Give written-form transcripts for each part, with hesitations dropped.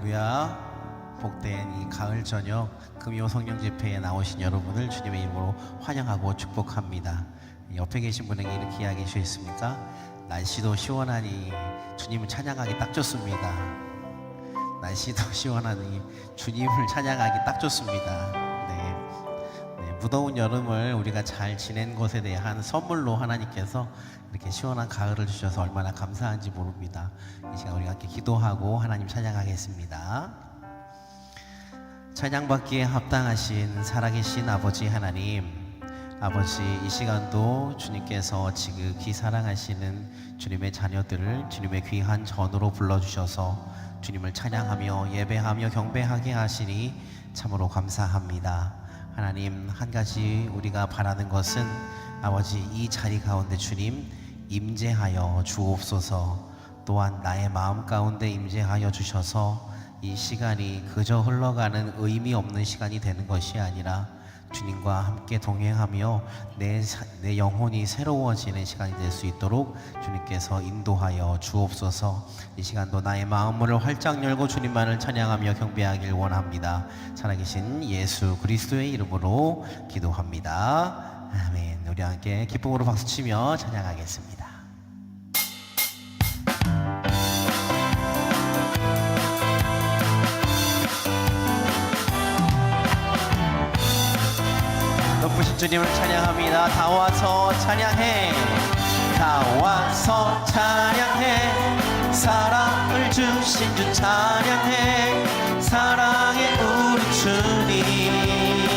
할렐루야. 복된 이 가을 저녁 금요 성령 집회에 나오신 여러분을 주님의 이름으로 환영하고 축복합니다. 옆에 계신 분에게 이렇게 이야기해 주셨습니까? 날씨도 시원하니 주님을 찬양하기 딱 좋습니다. 날씨도 시원하니 주님을 찬양하기 딱 좋습니다. 무더운 여름을 우리가 잘 지낸 것에 대한 선물로 하나님께서 이렇게 시원한 가을을 주셔서 얼마나 감사한지 모릅니다. 이 시간 우리가 함께 기도하고 하나님 찬양하겠습니다. 찬양받기에 합당하신 살아계신 아버지 하나님, 아버지, 이 시간도 주님께서 지극히 사랑하시는 주님의 자녀들을 주님의 귀한 전으로 불러주셔서 주님을 찬양하며 예배하며 경배하게 하시니 참으로 감사합니다. 하나님, 한 가지 우리가 바라는 것은 아버지, 이 자리 가운데 주님 임재하여 주옵소서. 또한 나의 마음 가운데 임재하여 주셔서 이 시간이 그저 흘러가는 의미 없는 시간이 되는 것이 아니라 주님과 함께 동행하며 내 영혼이 새로워지는 시간이 될 수 있도록 주님께서 인도하여 주옵소서. 이 시간도 나의 마음문을 활짝 열고 주님만을 찬양하며 경배하길 원합니다. 살아계신 예수 그리스도의 이름으로 기도합니다. 아멘. 우리 함께 기쁨으로 박수치며 찬양하겠습니다. 높으신 주님을 찬양합니다. 다 와서 찬양해, 다 와서 찬양해, 사랑을 주신 주 찬양해, 사랑의 우리 주님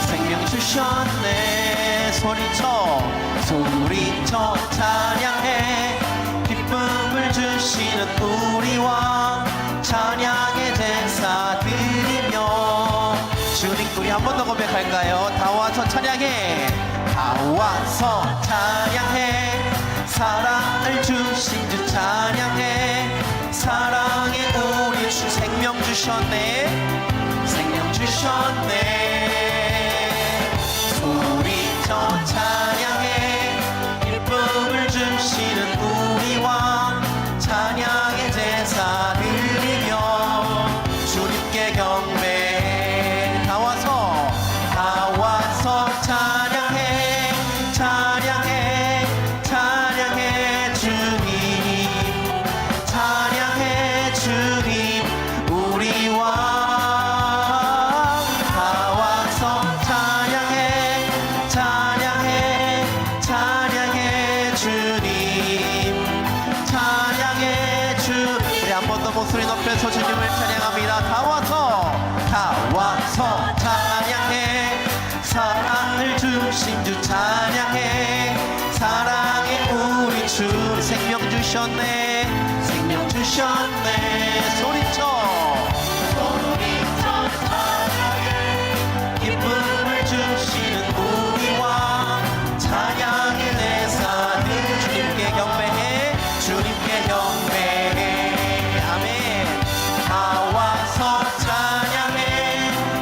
생명 주셨네. 소리쳐 찬양해, 기쁨을 주시는 우리 왕 찬양의 제사 드리며. 주님, 우리 한 번 더 고백할까요? 다 와서 찬양해, 다 와서 찬양해, 사랑을 주신 주 찬양해, 사랑의 우리 주 생명 주셨네, 생명 주셨네. 소리쳐 찬양해, 기쁨을 주시는 우리 왕 찬양의 제사 드리며 주님께 경배. 다 와서 찬양해, 찬양해, 찬양해 주님, 찬양해 주님 우리 왕. 다 와서 찬양해, 찬양해, 찬양해 주님, 찬양해 주. 우리 한 번 더 목소리 높여서 주님을 찬양합니다. 다 와서 찬양해, 사랑을 주신 주 찬양해, 사랑의 우리 주 생명 주셨네, 생명 주셨네. 소리쳐 찬양해, 기쁨을 주시는 우리 왕 찬양의 대사 주님께 경배해, 주님께 경배해. 아멘. 다 와서 찬양해,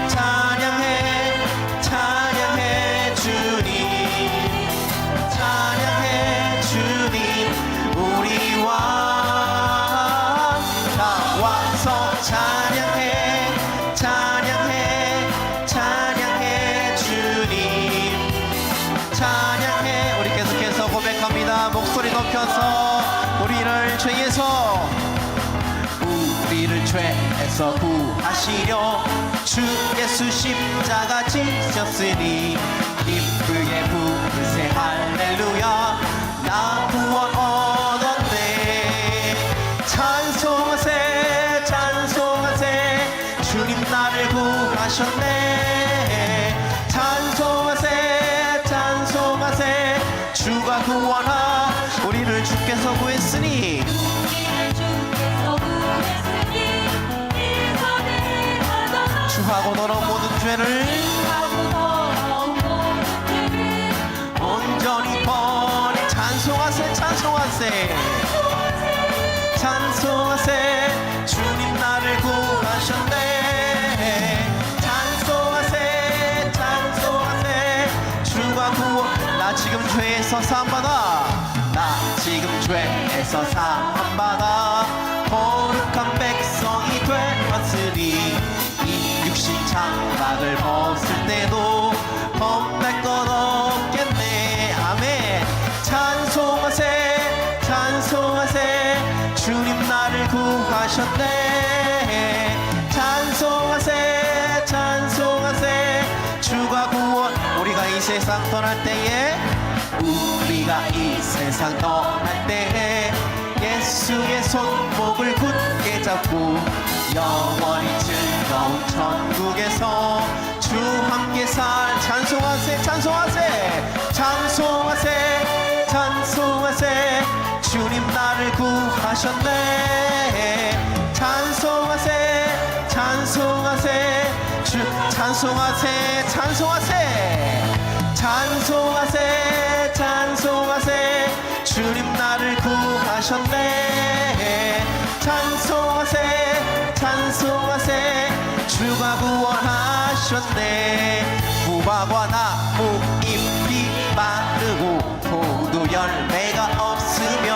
찬양해, 찬양해 주님, 찬양해 주님 우리 왕. 다 와서 찬양해, 찬양해, 찬양해 주님, 찬양해. 우리 계속해서 고백합니다. 목소리 높여서 우리를 죄에서 구하시려 주 예수 십자가 지셨으니 기쁘게 부르세 할렐루야. 나 구원 얻었네. 찬송하세, 찬송하세, 주님 나를 구하셨네. 찬송하세, 찬송하세, 주가 구원하 우리를 주께서 구했으니. 주하고 너는 모든 죄를 온전히 버리. 찬송하세, 찬송하세, 찬송하세, 주님 나를 구하셨네. 찬송하세, 찬송하세, 주가 구원. 나 지금 죄에서 사함받아, 나 지금 죄에서 사함받아 거룩한 백성이 돼 때도 겁날 것 없겠네. 아멘. 찬송하세 찬송하세 주님 나를 구하셨네. 찬송하세 찬송하세 주가 구원. 우리가 이 세상 떠날 때에 우리가 이 세상 떠날 때에 예수의 손목을 굳게 잡고 영원히 즐거운 천국에서 주 함께 살. 찬송하세 찬송하세 찬송하세 찬송하세 주님 나를 구하셨네. 찬송하세 찬송하세 주 찬송하세 찬송하세 찬송하세 찬송하세 주님 나를 구하셨네. 찬송하세 찬송하세 주가 구원하셨네. 무화과 나무 잎이 마르고 포도 열매가 없으며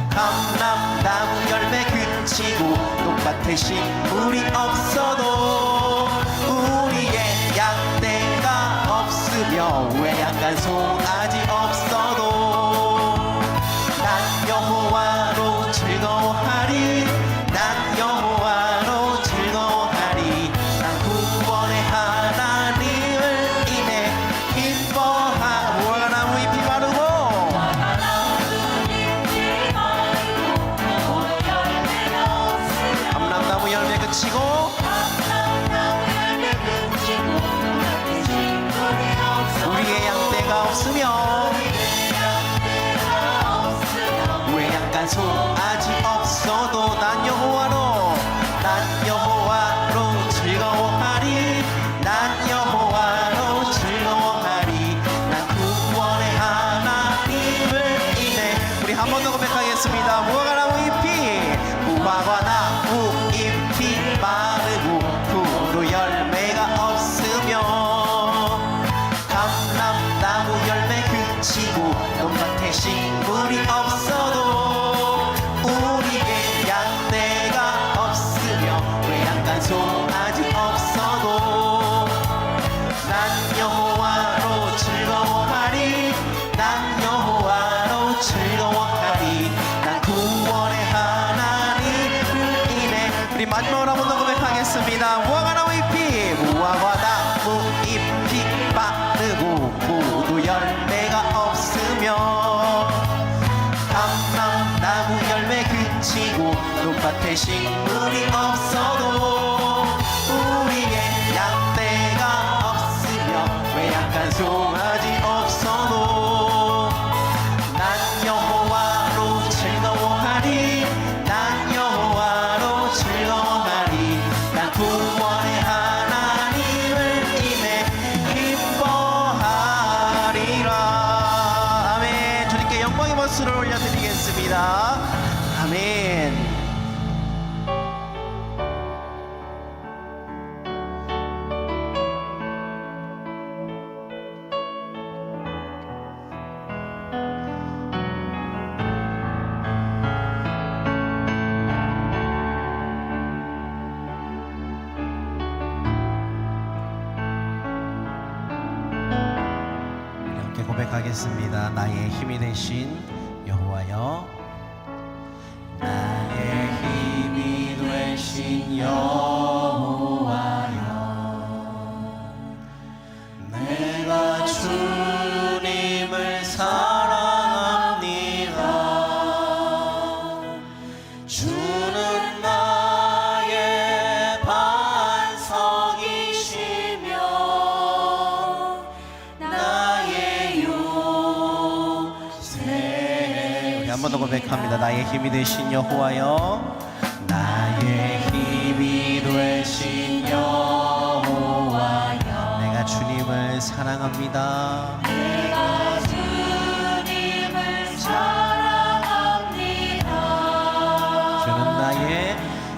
감람나무 열매 그치고 똑같은 식물이 없어도 우리의 양떼가 없으며 외양간 송아지 없어도 난 여호와로 즐거워하리. 난 여호와로 즐거워하리. 난 구원의 하나님을 인해 기뻐하. 무화과 나무 잎이 마르고 감람나무 열매 그치고 우리의 양떼가 없으며 외양간 송아지 없어도 난 여호와로 즐거워하리. 난 여호와로 즐거워하리. 난 구원의 하나님을 인해. 우리 한 번 더 고백하겠습니다. 무화과 나무 잎이 마르고 포도 열매가 없으며 감람나무 열매 그치고 똑같은 식물이 없어도 우리의 양떼가 없으며 외양간 송아지 없어도 난 여호와로 즐거워하리. 난 여호와로 즐거워하리. 난 구원의 하나님을 인해. 우리 마지막으로 한 번 더 고백하겠습니다. 무화과 나무 잎이 마르고 포도 열매가 없으며 감람나무 열매 그치고 똑같은 식물이 없어도 우리의 양떼가 없으며 외양간 송아지 없어도 난 여호와로 즐거워하리. 난 여호와로 즐거워하리. 난 구원의 하나님을 인해 기뻐하리라. 아멘. 주님께 영광의 박수를 올려드리겠습니다. 아멘. 함께 고백하겠습니다. 나의 힘이 되신 여호와여. 나의 힘이 되신 여호와여. 내가 주님을 사랑합니다. 주는 나의 반석이시며 나의 요새. 한 번 더 고백합니다. 나의 힘이 되신 여호와여. 나의 힘이 되신 여호와여. 내가 주님을 사랑합니다. 내가 주님을 사랑합니다.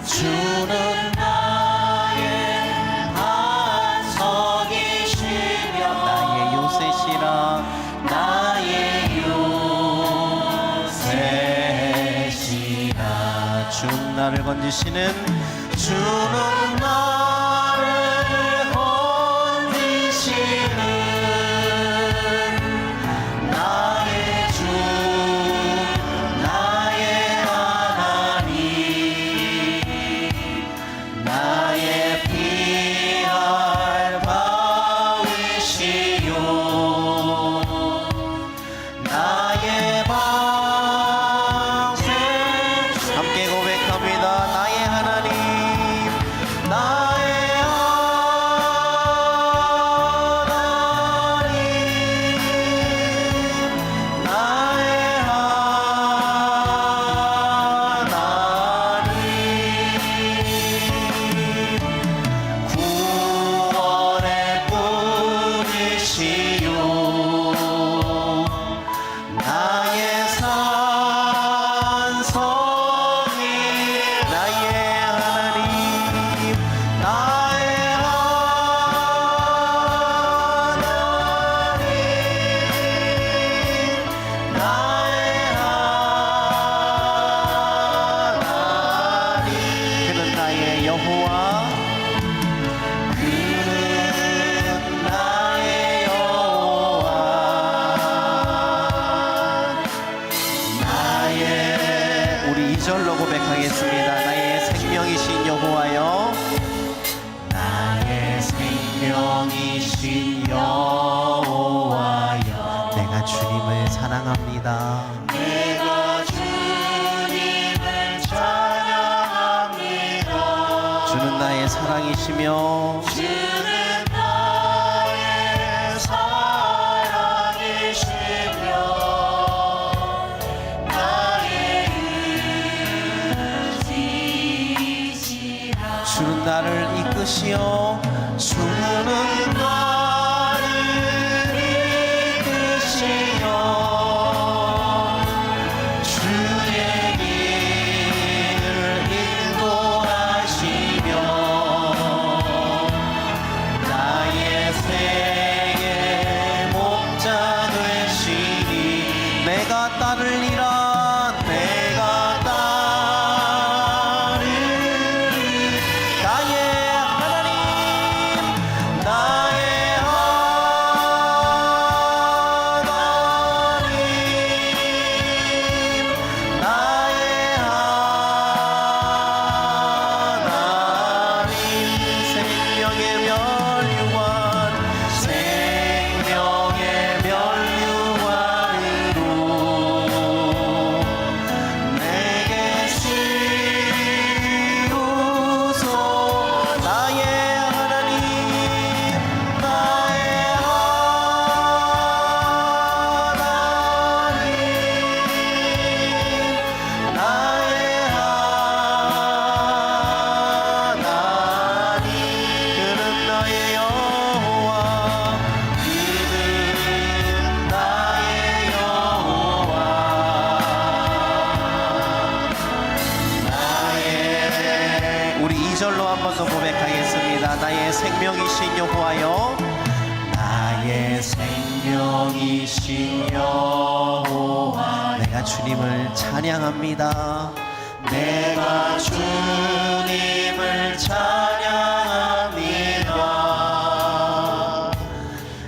주는 나의 반석이시며 나의 요새시라. 나의 요새시라. 주는 나를 건지시는. 주는 나를 건지시는 생명이신 여호와여 내가 주님을 사랑합니다. 내가 주님을 찬양합니다. 주는 나의 사랑이시며 주는 나의 사랑이시며 나의 의지시라. 주는 나를 이끄시어 주는 나를 이끄시어 주의 길을 인도하시며 나의 생의 목자 되시니 내가 따르리라. 내가 따르리 나의 하나님 나의 하나님 나의 하나님 생명의 면류관 생명의 면류관으로 내게 씌우소. 나의 하나님 나의 하나님 나의 하나님 그는 나의 여호와 그는 나의 여호와 나의 우리 2절로 한 번 더 고백하겠습니다. 나의 생명이신 여호와여 나의 생명이신 여호와 내가 주님을 찬양합니다. 내가 주님을 찬양합니다.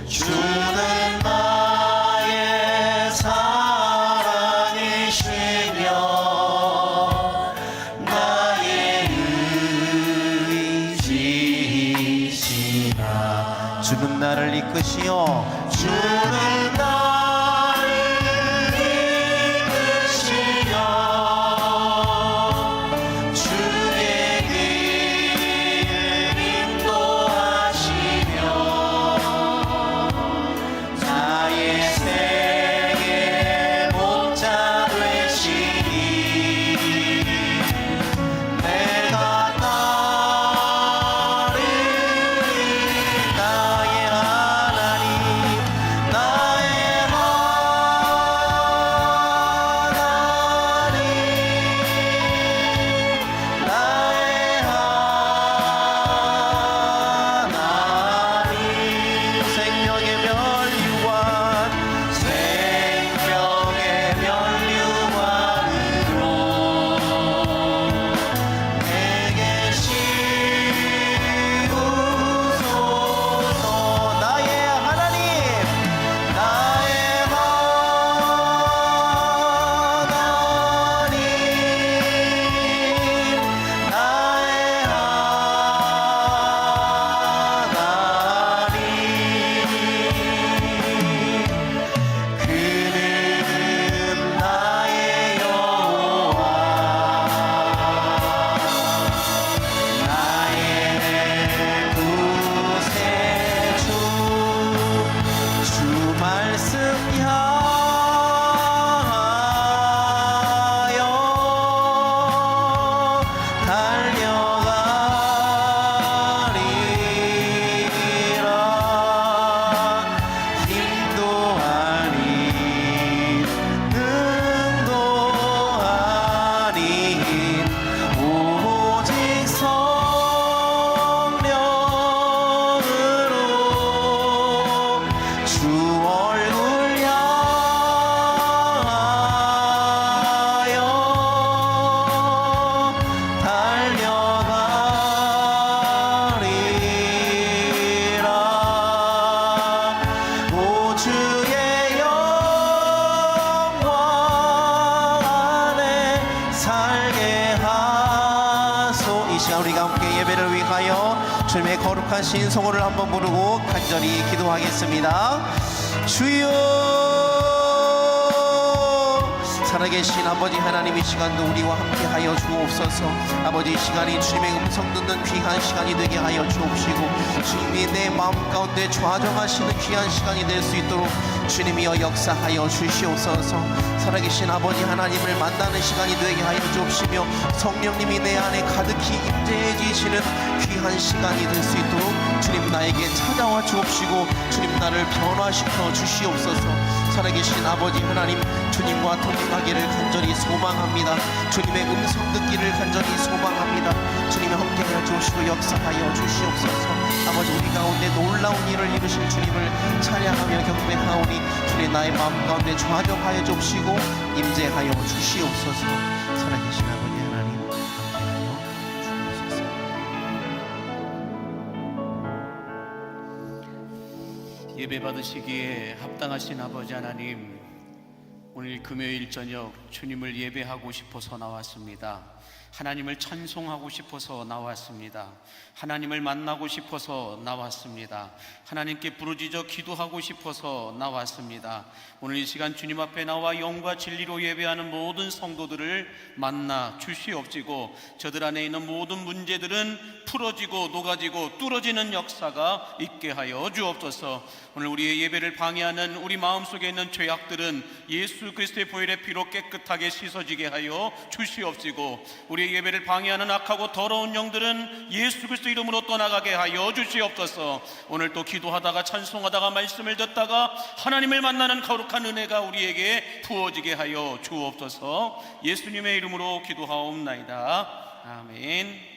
주는 나의 사랑이시며 나의 의지시라. 주는 나를 이끄시어 주는 나를 이끄시어 주의 길 인도하시며 나의 생의 목자 되시니 내가 따르리. 나의 하나님 나의 거룩하신 성호를 한번 부르고 간절히 기도하겠습니다. 주여, 살아계신 아버지 하나님, 이 시간도 우리와 함께하여 주옵소서. 아버지, 이 시간이 주님의 음성 듣는 귀한 시간이 되게 하여 주옵시고, 주님이 내 마음 가운데 좌정하시는 귀한 시간이 될 수 있도록 주님이여 역사하여 주시옵소서. 살아계신 아버지 하나님을 만나는 시간이 되게 하여 주옵시며, 성령님이 내 안에 가득히 임재해지시는 귀한 시간이 될 수 있도록 주님 나에게 찾아와 주옵시고, 주님 나를 변화시켜 주시옵소서. 살아계신 아버지 하나님, 주님과 동행하기를 간절히 소망합니다. 주님의 음성 듣기를 간절히 소망합니다. 주님이 함께하여 주시고 역사하여 주시옵소서. 아버지, 우리 가운데 놀라운 일을 이루실 주님을 찬양하며 경배하오니 주님 나의 마음 가운데 좌정하여 주시고 임재하여 주시옵소서. 살아계신 아버지 하나님, 함께하여 주옵소서. 예배 받으시기에 합당하신 아버지 하나님, 오늘 금요일 저녁 주님을 예배하고 싶어서 나왔습니다. 하나님을 찬송하고 싶어서 나왔습니다. 하나님을 만나고 싶어서 나왔습니다. 하나님께 부르짖어 기도하고 싶어서 나왔습니다. 오늘 이 시간 주님 앞에 나와 영과 진리로 예배하는 모든 성도들을 만나 주시옵시고, 저들 안에 있는 모든 문제들은 풀어지고 녹아지고 뚫어지는 역사가 있게 하여 주옵소서. 오늘 우리의 예배를 방해하는 우리 마음속에 있는 죄악들은 예수 그리스도의 보혈의 피로 깨끗하게 씻어지게 하여 주시옵시고, 우리의 예배를 방해하는 악하고 더러운 영들은 예수 그리스도 이름으로 떠나가게 하여 주시옵소서. 오늘 또 기도하다가 찬송하다가 말씀을 듣다가 하나님을 만나는 거룩한 은혜가 우리에게 부어지게 하여 주옵소서. 예수님의 이름으로 기도하옵나이다. 아멘.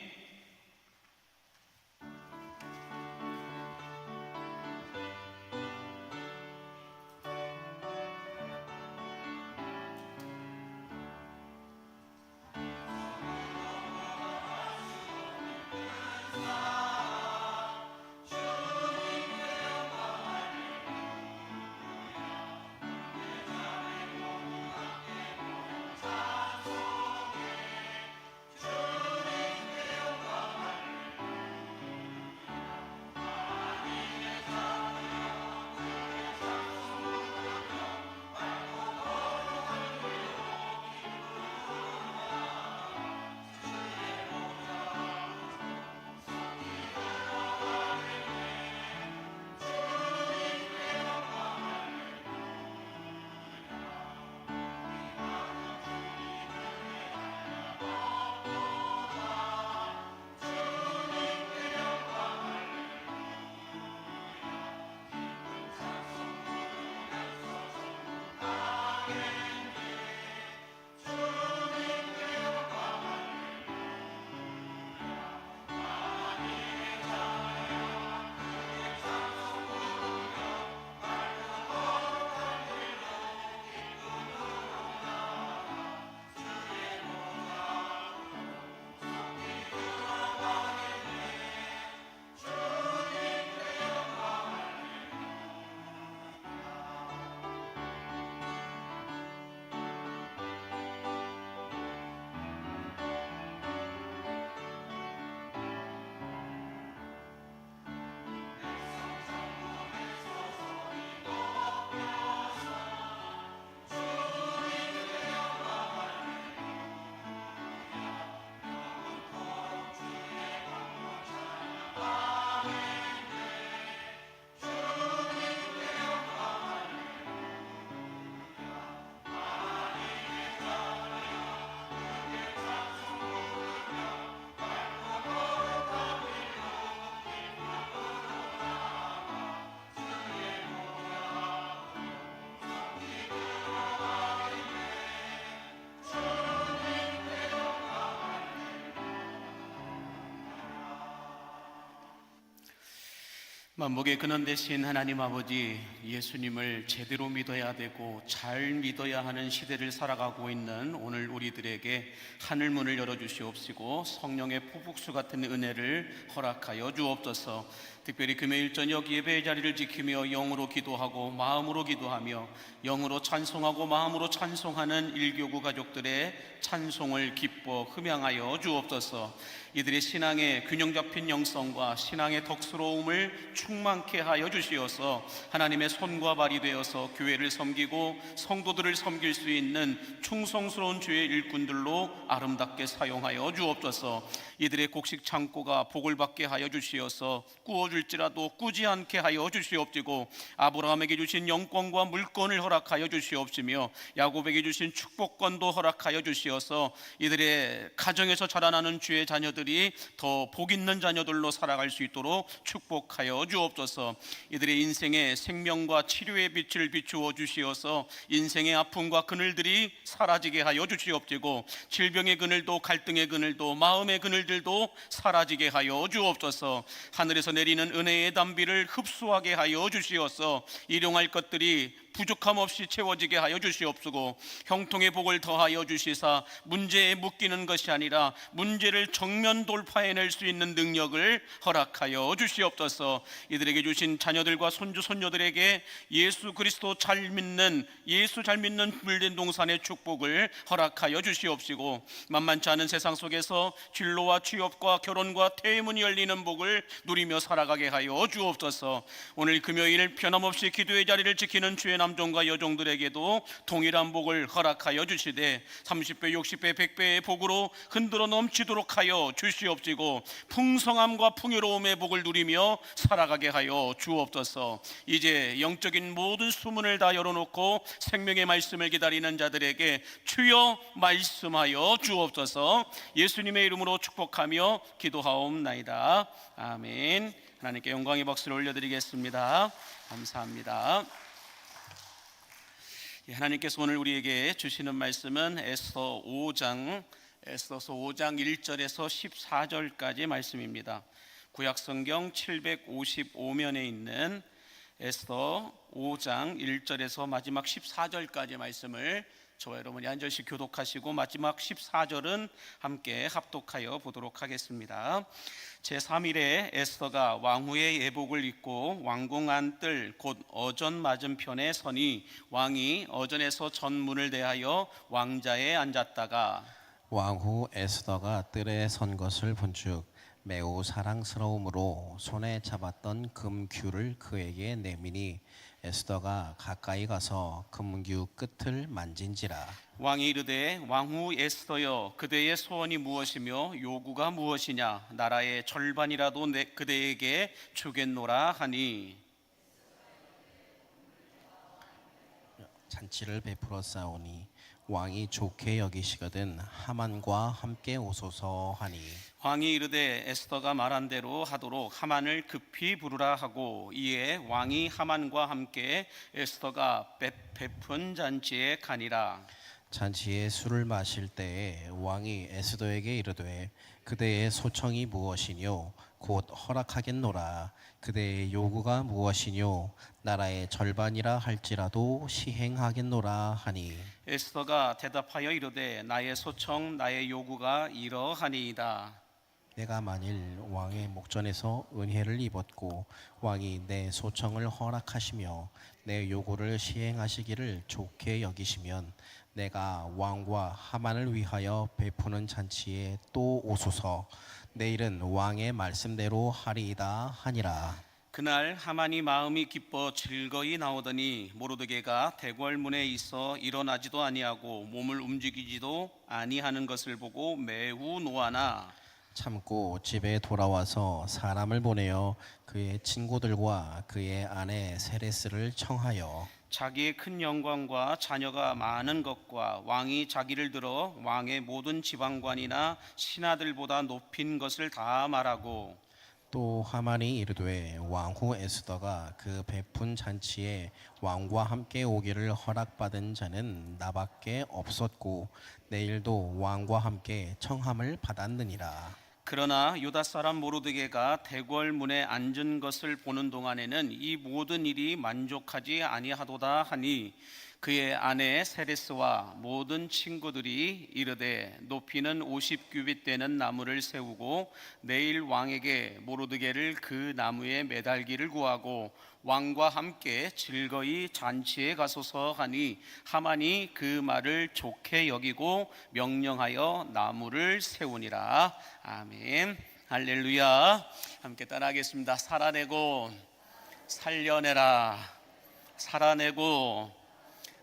만복의 근원 되신 하나님 아버지, 예수님을 제대로 믿어야 되고 잘 믿어야 하는 시대를 살아가고 있는 오늘 우리들에게 하늘문을 열어주시옵시고 성령의 폭풍수 같은 은혜를 허락하여 주옵소서. 특별히 금요일 저녁 예배의 자리를 지키며 영으로 기도하고 마음으로 기도하며 영으로 찬송하고 마음으로 찬송하는 일교구 가족들의 찬송을 기뻐 흠양하여 주옵소서. 이들의 신앙의 균형 잡힌 영성과 신앙의 덕스러움을 충만케 하여 주시어서 하나님의 손과 발이 되어서 교회를 섬기고 성도들을 섬길 수 있는 충성스러운 주의 일꾼들로 아름답게 사용하여 주옵소서. 이들의 곡식 창고가 복을 받게 하여 주시어서 꾸어줄지라도 꾸지 않게 하여 주시옵시고, 아브라함에게 주신 영권과 물권을 허락하여 주시옵시며 야곱에게 주신 축복권도 허락하여 주시어서 이들의 가정에서 자라나는 주의 자녀들이 더 복 있는 자녀들로 살아갈 수 있도록 축복하여 주옵소서. 이들의 인생의 생명과 치료의 빛을 비추어 주시어서 인생의 아픔과 그늘들이 사라지게 하여 주시옵시고, 질병의 그늘도 갈등의 그늘도 마음의 그늘들도 사라지게 하여 주옵소서. 하늘에서 내리는 은혜의 담비를 흡수하게 하여 주시어서 일용할 것들이 부족함 없이 채워지게 하여 주시옵시고, 형통의 복을 더하여 주시사 문제에 묶이는 것이 아니라 문제를 정면 돌파해낼 수 있는 능력을 허락하여 주시옵소서. 이들에게 주신 자녀들과 손주 손녀들에게 예수 그리스도 잘 믿는 물된 동산의 축복을 허락하여 주시옵시고, 만만치 않은 세상 속에서 진로와 취업과 결혼과 퇴문이 열리는 복을 누리며 살아가게 하여 주옵소서. 오늘 금요일 변함없이 기도의 자리를 지키는 주의 남종과 여종들에게도 동일한 복을 허락하여 주시되 30배 60배 100배의 복으로 흔들어 넘치도록 하여 주시옵시고, 풍성함과 풍요로움의 복을 누리며 살아가게 하여 주옵소서. 이제 영적인 모든 수문을 다 열어놓고 생명의 말씀을 기다리는 자들에게 주여 말씀하여 주옵소서. 예수님의 이름으로 축복하며 기도하옵나이다. 아멘. 하나님께 영광의 박수를 올려드리겠습니다. 감사합니다. 하나님께서 오늘 우리에게 주시는 말씀은 에스더서 5장 1절에서 14절까지의 말씀입니다. 구약성경 755면에 있는 에스더 5장 1절에서 마지막 14절까지의 말씀을 저와 여러분이 한 절씩 교독하시고 마지막 14절은 함께 합독하여 보도록 하겠습니다. 제3일에 에스더가 왕후의 예복을 입고 왕궁 안뜰 곧 어전 맞은편에 서니 왕이 어전에서 전문을 대하여 왕자에 앉았다가 왕후 에스더가 뜰에 선 것을 본즉 매우 사랑스러움으로 손에 잡았던 금규를 그에게 내미니 에스더가 가까이 가서 금규 끝을 만진지라. 왕이 이르되 왕후 에스더여, 그대의 소원이 무엇이며 요구가 무엇이냐? 나라의 절반이라도 그대에게 주겠노라 하니, 잔치를 베풀어 싸우니 왕이 좋게 여기시거든 하만과 함께 오소서 하니, 왕이 이르되 에스더가 말한 대로 하도록 하만을 급히 부르라 하고, 이에 왕이 하만과 함께 에스더가 베푼 잔치에 가니라. 잔치에 술을 마실 때에 왕이 에스더에게 이르되 그대의 소청이 무엇이뇨? 곧 허락하겠노라. 그대의 요구가 무엇이뇨? 나라의 절반이라 할지라도 시행하겠노라 하니, 에스더가 대답하여 이르되 나의 소청 나의 요구가 이러하니이다. 내가 만일 왕의 목전에서 은혜를 입었고 왕이 내 소청을 허락하시며 내 요구를 시행하시기를 좋게 여기시면 내가 왕과 하만을 위하여 베푸는 잔치에 또 오소서. 내일은 왕의 말씀대로 하리이다 하니라. 그날 하만이 마음이 기뻐 즐거이 나오더니 모르드게가 대궐문에 있어 일어나지도 아니하고 몸을 움직이지도 아니하는 것을 보고 매우 노하나 참고 집에 돌아와서 사람을 보내어 그의 친구들과 그의 아내 세레스를 청하여 자기의 큰 영광과 자녀가 많은 것과 왕이 자기를 들어 왕의 모든 지방관이나 신하들보다 높인 것을 다 말하고, 또 하만이 이르되 왕후 에스더가 그 베푼 잔치에 왕과 함께 오기를 허락받은 자는 나밖에 없었고 내일도 왕과 함께 청함을 받았느니라. 그러나 유다 사람 모르드게가 대궐문에 앉은 것을 보는 동안에는 이 모든 일이 만족하지 아니하도다 하니, 그의 아내 세레스와 모든 친구들이 이르되 높이는 50규빗 되는 나무를 세우고 내일 왕에게 모르드게를 그 나무에 매달기를 구하고 왕과 함께 즐거이 잔치에 가소서 하니 하만이 그 말을 좋게 여기고 명령하여 나무를 세우니라. 아멘. 할렐루야. 함께 따라하겠습니다. 살아내고 살려내라. 살아내고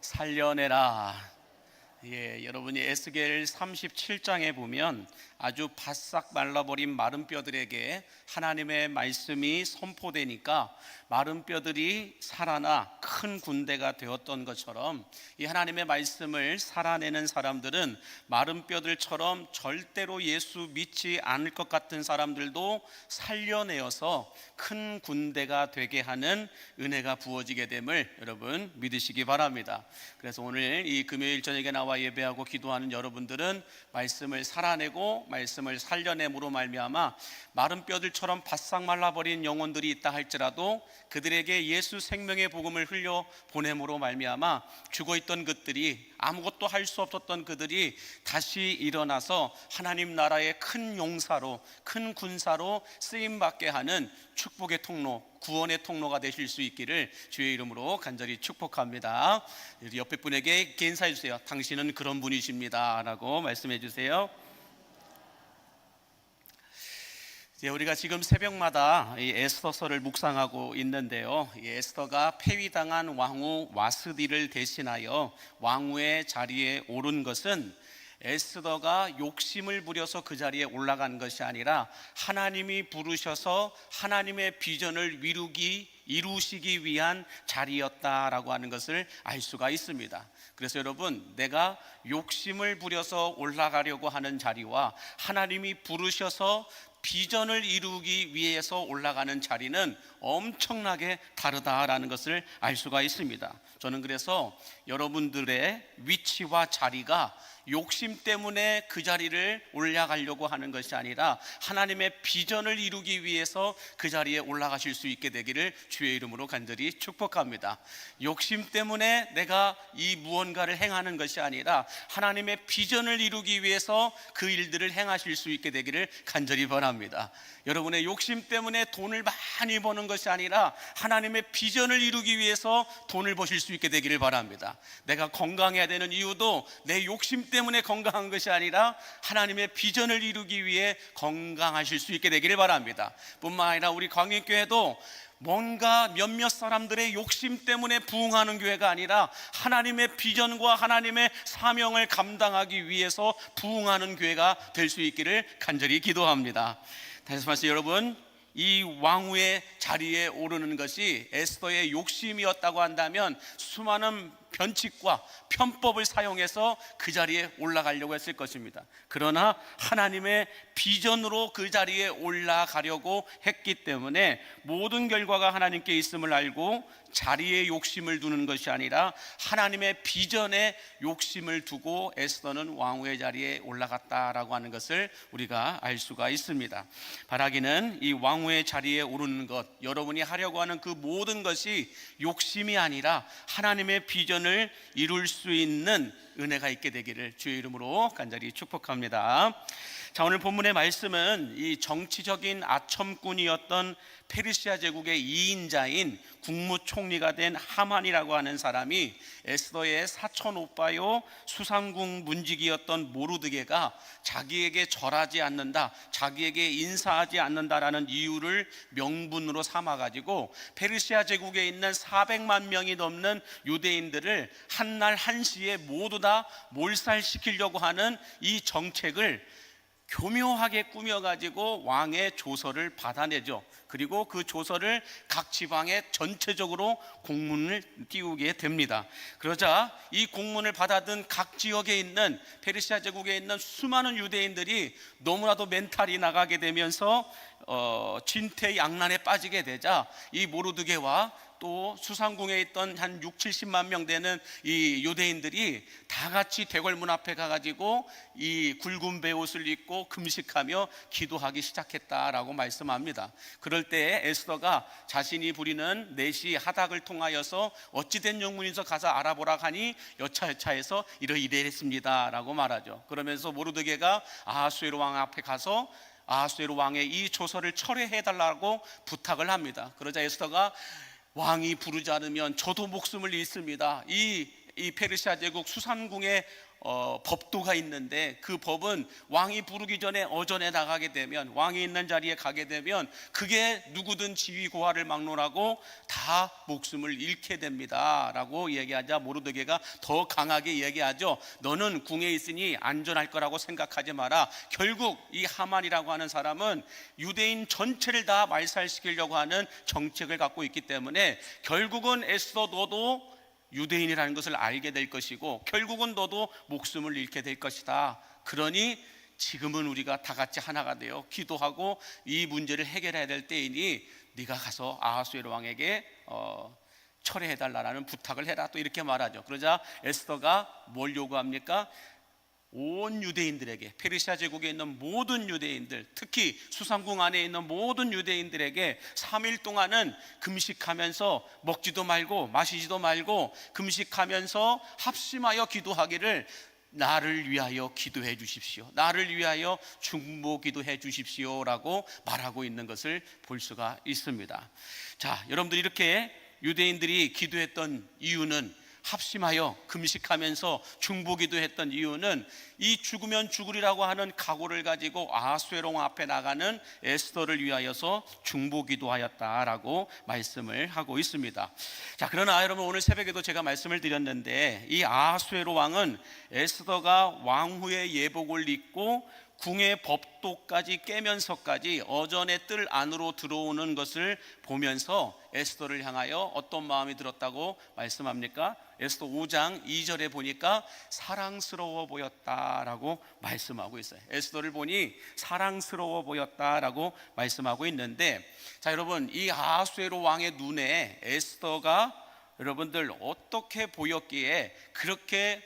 살려내라. 여러분이 에스겔 37장에 보면 아주 바싹 말라버린 마른 뼈들에게 하나님의 말씀이 선포되니까 마른 뼈들이 살아나 큰 군대가 되었던 것처럼 이 하나님의 말씀을 살아내는 사람들은 마른 뼈들처럼 절대로 예수 믿지 않을 것 같은 사람들도 살려내어서 큰 군대가 되게 하는 은혜가 부어지게 됨을 여러분 믿으시기 바랍니다. 그래서 오늘 이 금요일 저녁에 나와 예배하고 기도하는 여러분들은 말씀을 살아내고 말씀을 살려냄으로 말미암아 마른 뼈들처럼 바싹 말라버린 영혼들이 있다 할지라도 그들에게 예수 생명의 복음을 흘려 보냄으로 말미암아 죽어있던 그들이, 아무것도 할 수 없었던 그들이 다시 일어나서 하나님 나라의 큰 용사로, 큰 군사로 쓰임받게 하는 축복의 통로, 구원의 통로가 되실 수 있기를 주의 이름으로 간절히 축복합니다. 옆에 분에게 인사해 주세요. 당신은 그런 분이십니다 라고 말씀해 주세요. 우리가 지금 새벽마다 이 에스더서를 묵상하고 있는데요, 이 에스더가 폐위당한 왕후 와스디를 대신하여 왕후의 자리에 오른 것은 에스더가 욕심을 부려서 그 자리에 올라간 것이 아니라 하나님이 부르셔서 하나님의 비전을 이루시기 위한 자리였다라고 하는 것을 알 수가 있습니다. 그래서 여러분, 내가 욕심을 부려서 올라가려고 하는 자리와 하나님이 부르셔서 비전을 이루기 위해서 올라가는 자리는 엄청나게 다르다라는 것을 알 수가 있습니다. 저는 그래서 여러분들의 위치와 자리가 욕심 때문에 그 자리를 올라가려고 하는 것이 아니라 하나님의 비전을 이루기 위해서 그 자리에 올라가실 수 있게 되기를 주의 이름으로 간절히 축복합니다. 욕심 때문에 내가 이 무언가를 행하는 것이 아니라 하나님의 비전을 이루기 위해서 그 일들을 행하실 수 있게 되기를 간절히 바랍니다. 여러분의 욕심 때문에 돈을 많이 버는 것이 아니라 하나님의 비전을 이루기 위해서 돈을 버실 수 있게 되기를 바랍니다. 내가 건강해야 되는 이유도 내 욕심 때문에 건강한 것이 아니라 하나님의 비전을 이루기 위해 건강하실 수 있게 되기를 바랍니다. 뿐만 아니라 우리 광인교회도 뭔가 몇몇 사람들의 욕심 때문에 부흥하는 교회가 아니라 하나님의 비전과 하나님의 사명을 감당하기 위해서 부흥하는 교회가 될 수 있기를 간절히 기도합니다. 다시 말씀, 여러분, 이 왕후의 자리에 오르는 것이 에스더의 욕심이었다고 한다면 수많은 변칙과 편법을 사용해서 그 자리에 올라가려고 했을 것입니다. 그러나 하나님의 비전으로 그 자리에 올라가려고 했기 때문에 모든 결과가 하나님께 있음을 알고 자리에 욕심을 두는 것이 아니라 하나님의 비전에 욕심을 두고 에스더는 왕후의 자리에 올라갔다라고 하는 것을 우리가 알 수가 있습니다. 바라기는 이 왕후의 자리에 오르는 것, 여러분이 하려고 하는 그 모든 것이 욕심이 아니라 하나님의 비전을 이룰 수 있는 은혜가 있게 되기를 주의 이름으로 간절히 축복합니다. 자, 오늘 본문의 말씀은 이 정치적인 아첨꾼이었던 페르시아 제국의 2인자인 국무총리가 된 하만이라고 하는 사람이 에스더의 사촌 오빠요 수상궁 문지기였던 모르드게가 자기에게 절하지 않는다, 자기에게 인사하지 않는다라는 이유를 명분으로 삼아가지고 페르시아 제국에 있는 400만 명이 넘는 유대인들을 한날 한시에 모두 다 몰살시키려고 하는 이 정책을 교묘하게 꾸며가지고 왕의 조서를 받아내죠. 그리고 그 조서를 각 지방에 전체적으로 공문을 띄우게 됩니다. 그러자 이 공문을 받아든 각 지역에 있는 페르시아 제국에 있는 수많은 유대인들이 너무나도 멘탈이 나가게 되면서 진퇴양난에 빠지게 되자 이 모르드게와 또 수상궁에 있던 한 6, 70만 명 되는 이 유대인들이 다 같이 대궐문 앞에 가가지고 이 굵은 베옷을 입고 금식하며 기도하기 시작했다라고 말씀합니다. 그럴 때에 에스더가 자신이 부리는 내시 하닥을 통하여서 어찌된 영문인서 가서 알아보라 하니 여차여차해서 이러이러했습니다 라고 말하죠. 그러면서 모르드게가 아하수에로 왕 앞에 가서 아하수에로 왕의 이 조서를 철회해달라고 부탁을 합니다. 그러자 에스더가 왕이 부르지 않으면 저도 목숨을 잃습니다. 이 페르시아 제국 수산궁에 법도가 있는데 그 법은 왕이 부르기 전에 어전에 나가게 되면, 왕이 있는 자리에 가게 되면 그게 누구든 지위 고하를 막론하고 다 목숨을 잃게 됩니다 라고 얘기하자 모르드게가 더 강하게 얘기하죠. 너는 궁에 있으니 안전할 거라고 생각하지 마라. 결국 이 하만이라고 하는 사람은 유대인 전체를 다 말살시키려고 하는 정책을 갖고 있기 때문에 결국은 에스더 너도 유대인이라는 것을 알게 될 것이고 결국은 너도 목숨을 잃게 될 것이다. 그러니 지금은 우리가 다 같이 하나가 되어 기도하고 이 문제를 해결해야 될 때이니 네가 가서 아하수에로 왕에게 철회해달라는 부탁을 해라. 또 이렇게 말하죠. 그러자 에스더가 뭘 요구합니까? 온 유대인들에게, 페르시아 제국에 있는 모든 유대인들, 특히 수상궁 안에 있는 모든 유대인들에게 3일 동안은 금식하면서 먹지도 말고 마시지도 말고 금식하면서 합심하여 기도하기를 나를 위하여 기도해 주십시오, 나를 위하여 중보 기도해 주십시오 라고 말하고 있는 것을 볼 수가 있습니다. 자, 여러분들 이렇게 유대인들이 기도했던 이유는, 합심하여 금식하면서 중보기도 했던 이유는 이 죽으면 죽으리라고 하는 각오를 가지고 아하수에로 왕 앞에 나가는 에스더를 위하여서 중보기도하였다라고 말씀을 하고 있습니다. 자, 그러나 여러분 오늘 새벽에도 제가 말씀을 드렸는데 이 아하수에로 왕은 에스더가 왕후의 예복을 입고 궁의 법도까지 깨면서까지 어전의 뜰 안으로 들어오는 것을 보면서 에스더를 향하여 어떤 마음이 들었다고 말씀합니까? 에스더 5장 2절에 보니까 사랑스러워 보였다라고 말씀하고 있어요. 에스더를 보니 사랑스러워 보였다라고 말씀하고 있는데, 자 여러분, 이 아하수에로 왕의 눈에 에스더가 여러분들 어떻게 보였기에 그렇게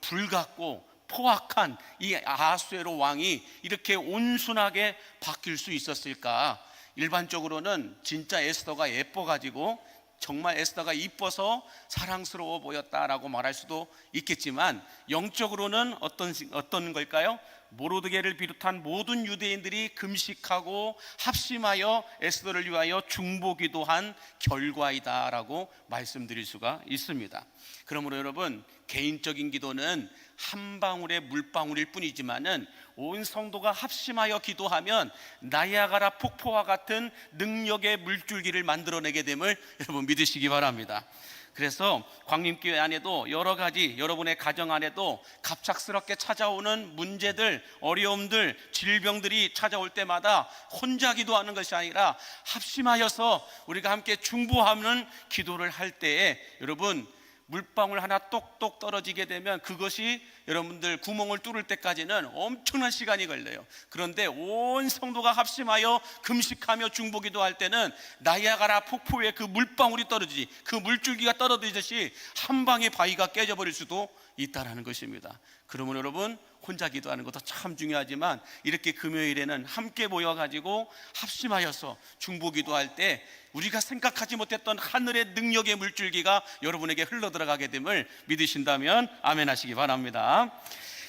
불같고 포악한 이 아하수에로 왕이 이렇게 온순하게 바뀔 수 있었을까? 일반적으로는 진짜 에스더가 예뻐가지고 정말 에스더가 이뻐서 사랑스러워 보였다라고 말할 수도 있겠지만, 영적으로는 어떤 걸까요? 모르드게를 비롯한 모든 유대인들이 금식하고 합심하여 에스더를 위하여 중보기도한 결과이다라고 말씀드릴 수가 있습니다. 그러므로 여러분, 개인적인 기도는 한 방울의 물방울일 뿐이지만은 온 성도가 합심하여 기도하면 나이아가라 폭포와 같은 능력의 물줄기를 만들어내게 됨을 여러분 믿으시기 바랍니다. 그래서 광림교회 안에도 여러 가지, 여러분의 가정 안에도 갑작스럽게 찾아오는 문제들, 어려움들, 질병들이 찾아올 때마다 혼자 기도하는 것이 아니라 합심하여서 우리가 함께 중보하는 기도를 할 때에 여러분 물방울 하나 똑똑 떨어지게 되면 그것이 여러분들 구멍을 뚫을 때까지는 엄청난 시간이 걸려요. 그런데 온 성도가 합심하여 금식하며 중보기도 할 때는 나이아가라 폭포에 그 물방울이 떨어지지, 그 물줄기가 떨어지듯이 한 방에 바위가 깨져버릴 수도 있다라는 것입니다. 그러면 여러분, 혼자 기도하는 것도 참 중요하지만 이렇게 금요일에는 함께 모여가지고 합심하여서 중보기도할 때 우리가 생각하지 못했던 하늘의 능력의 물줄기가 여러분에게 흘러들어가게 됨을 믿으신다면 아멘 하시기 바랍니다.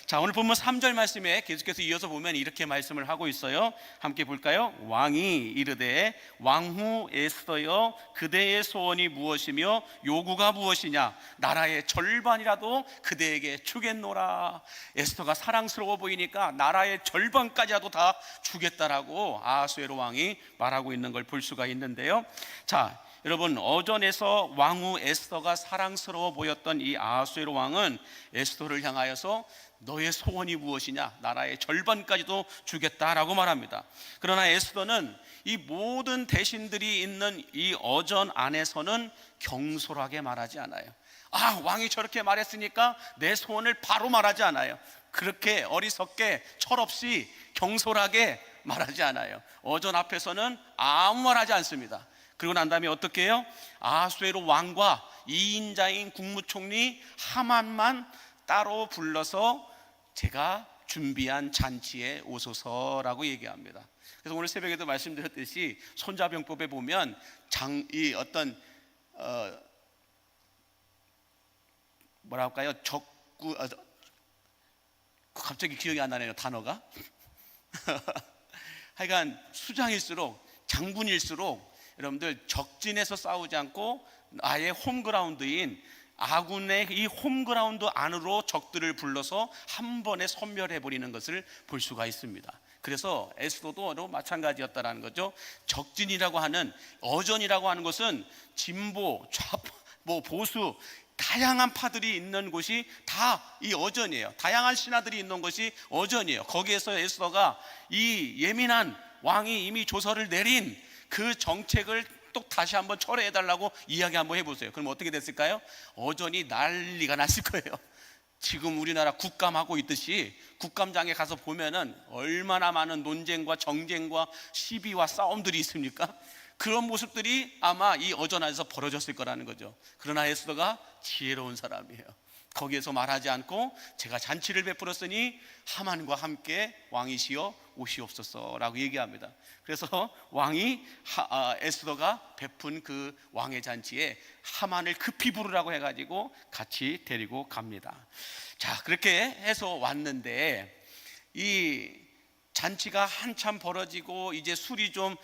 자, 오늘 본문 3절 말씀에 계속해서 이어서 보면 이렇게 말씀을 하고 있어요. 함께 볼까요? 왕이 이르되 왕후 에스더여, 그대의 소원이 무엇이며 요구가 무엇이냐? 나라의 절반이라도 그대에게 주겠노라. 에스더가 사랑스러워 보이니까 나라의 절반까지라도 다 주겠다라고 아하수에로 왕이 말하고 있는 걸 볼 수가 있는데요. 자, 여러분, 어전에서 왕후 에스더가 사랑스러워 보였던 이 아하수에로 왕은 에스더를 향하여서 너의 소원이 무엇이냐? 나라의 절반까지도 주겠다라고 말합니다. 그러나 에스더는 이 모든 대신들이 있는 이 어전 안에서는 경솔하게 말하지 않아요. 아, 왕이 저렇게 말했으니까 내 소원을 바로 말하지 않아요. 그렇게 어리석게 철없이 경솔하게 말하지 않아요. 어전 앞에서는 아무 말 하지 않습니다. 그리고 난 다음에 어떻게 해요? 아하수에로 왕과 2인자인 국무총리 하만만 따로 불러서 제가 준비한 잔치에 오소서라고 얘기합니다. 그래서 오늘 새벽에도 말씀드렸듯이 손자병법에 보면 이 어떤 뭐라 할까요? 갑자기 기억이 안 나네요, 단어가. 하여간 수장일수록, 장군일수록 여러분들 적진에서 싸우지 않고 아예 홈그라운드인 아군의 이 홈그라운드 안으로 적들을 불러서 한 번에 섬멸해버리는 것을 볼 수가 있습니다. 그래서 에스더도 마찬가지였다라는 거죠. 적진이라고 하는, 어전이라고 하는 것은 진보, 좌파, 보수, 다양한 파들이 있는 곳이 다 이 어전이에요. 다양한 신하들이 있는 것이 어전이에요. 거기에서 에스더가 이 예민한 왕이 이미 조서를 내린 그 정책을 또 다시 한번 철회해달라고 이야기 한번 해보세요. 그럼 어떻게 됐을까요? 어전이 난리가 났을 거예요. 지금 우리나라 국감하고 있듯이 국감장에 가서 보면은 얼마나 많은 논쟁과 정쟁과 시비와 싸움들이 있습니까? 그런 모습들이 아마 이 어전 안에서 벌어졌을 거라는 거죠. 그러나 에스더가 지혜로운 사람이에요. 거기에서 말하지 않고 제가 잔치를 베풀었으니 하만과 함께 왕이시여 오시옵소서라고 얘기합니다. 그래서 왕이 에스더가 베푼 그 왕의 잔치에 하만을 급히 부르라고 해가지고 같이 데리고 갑니다. 자, 그렇게 해서 왔는데 이 잔치가 한참 벌어지고 이제 술이 좀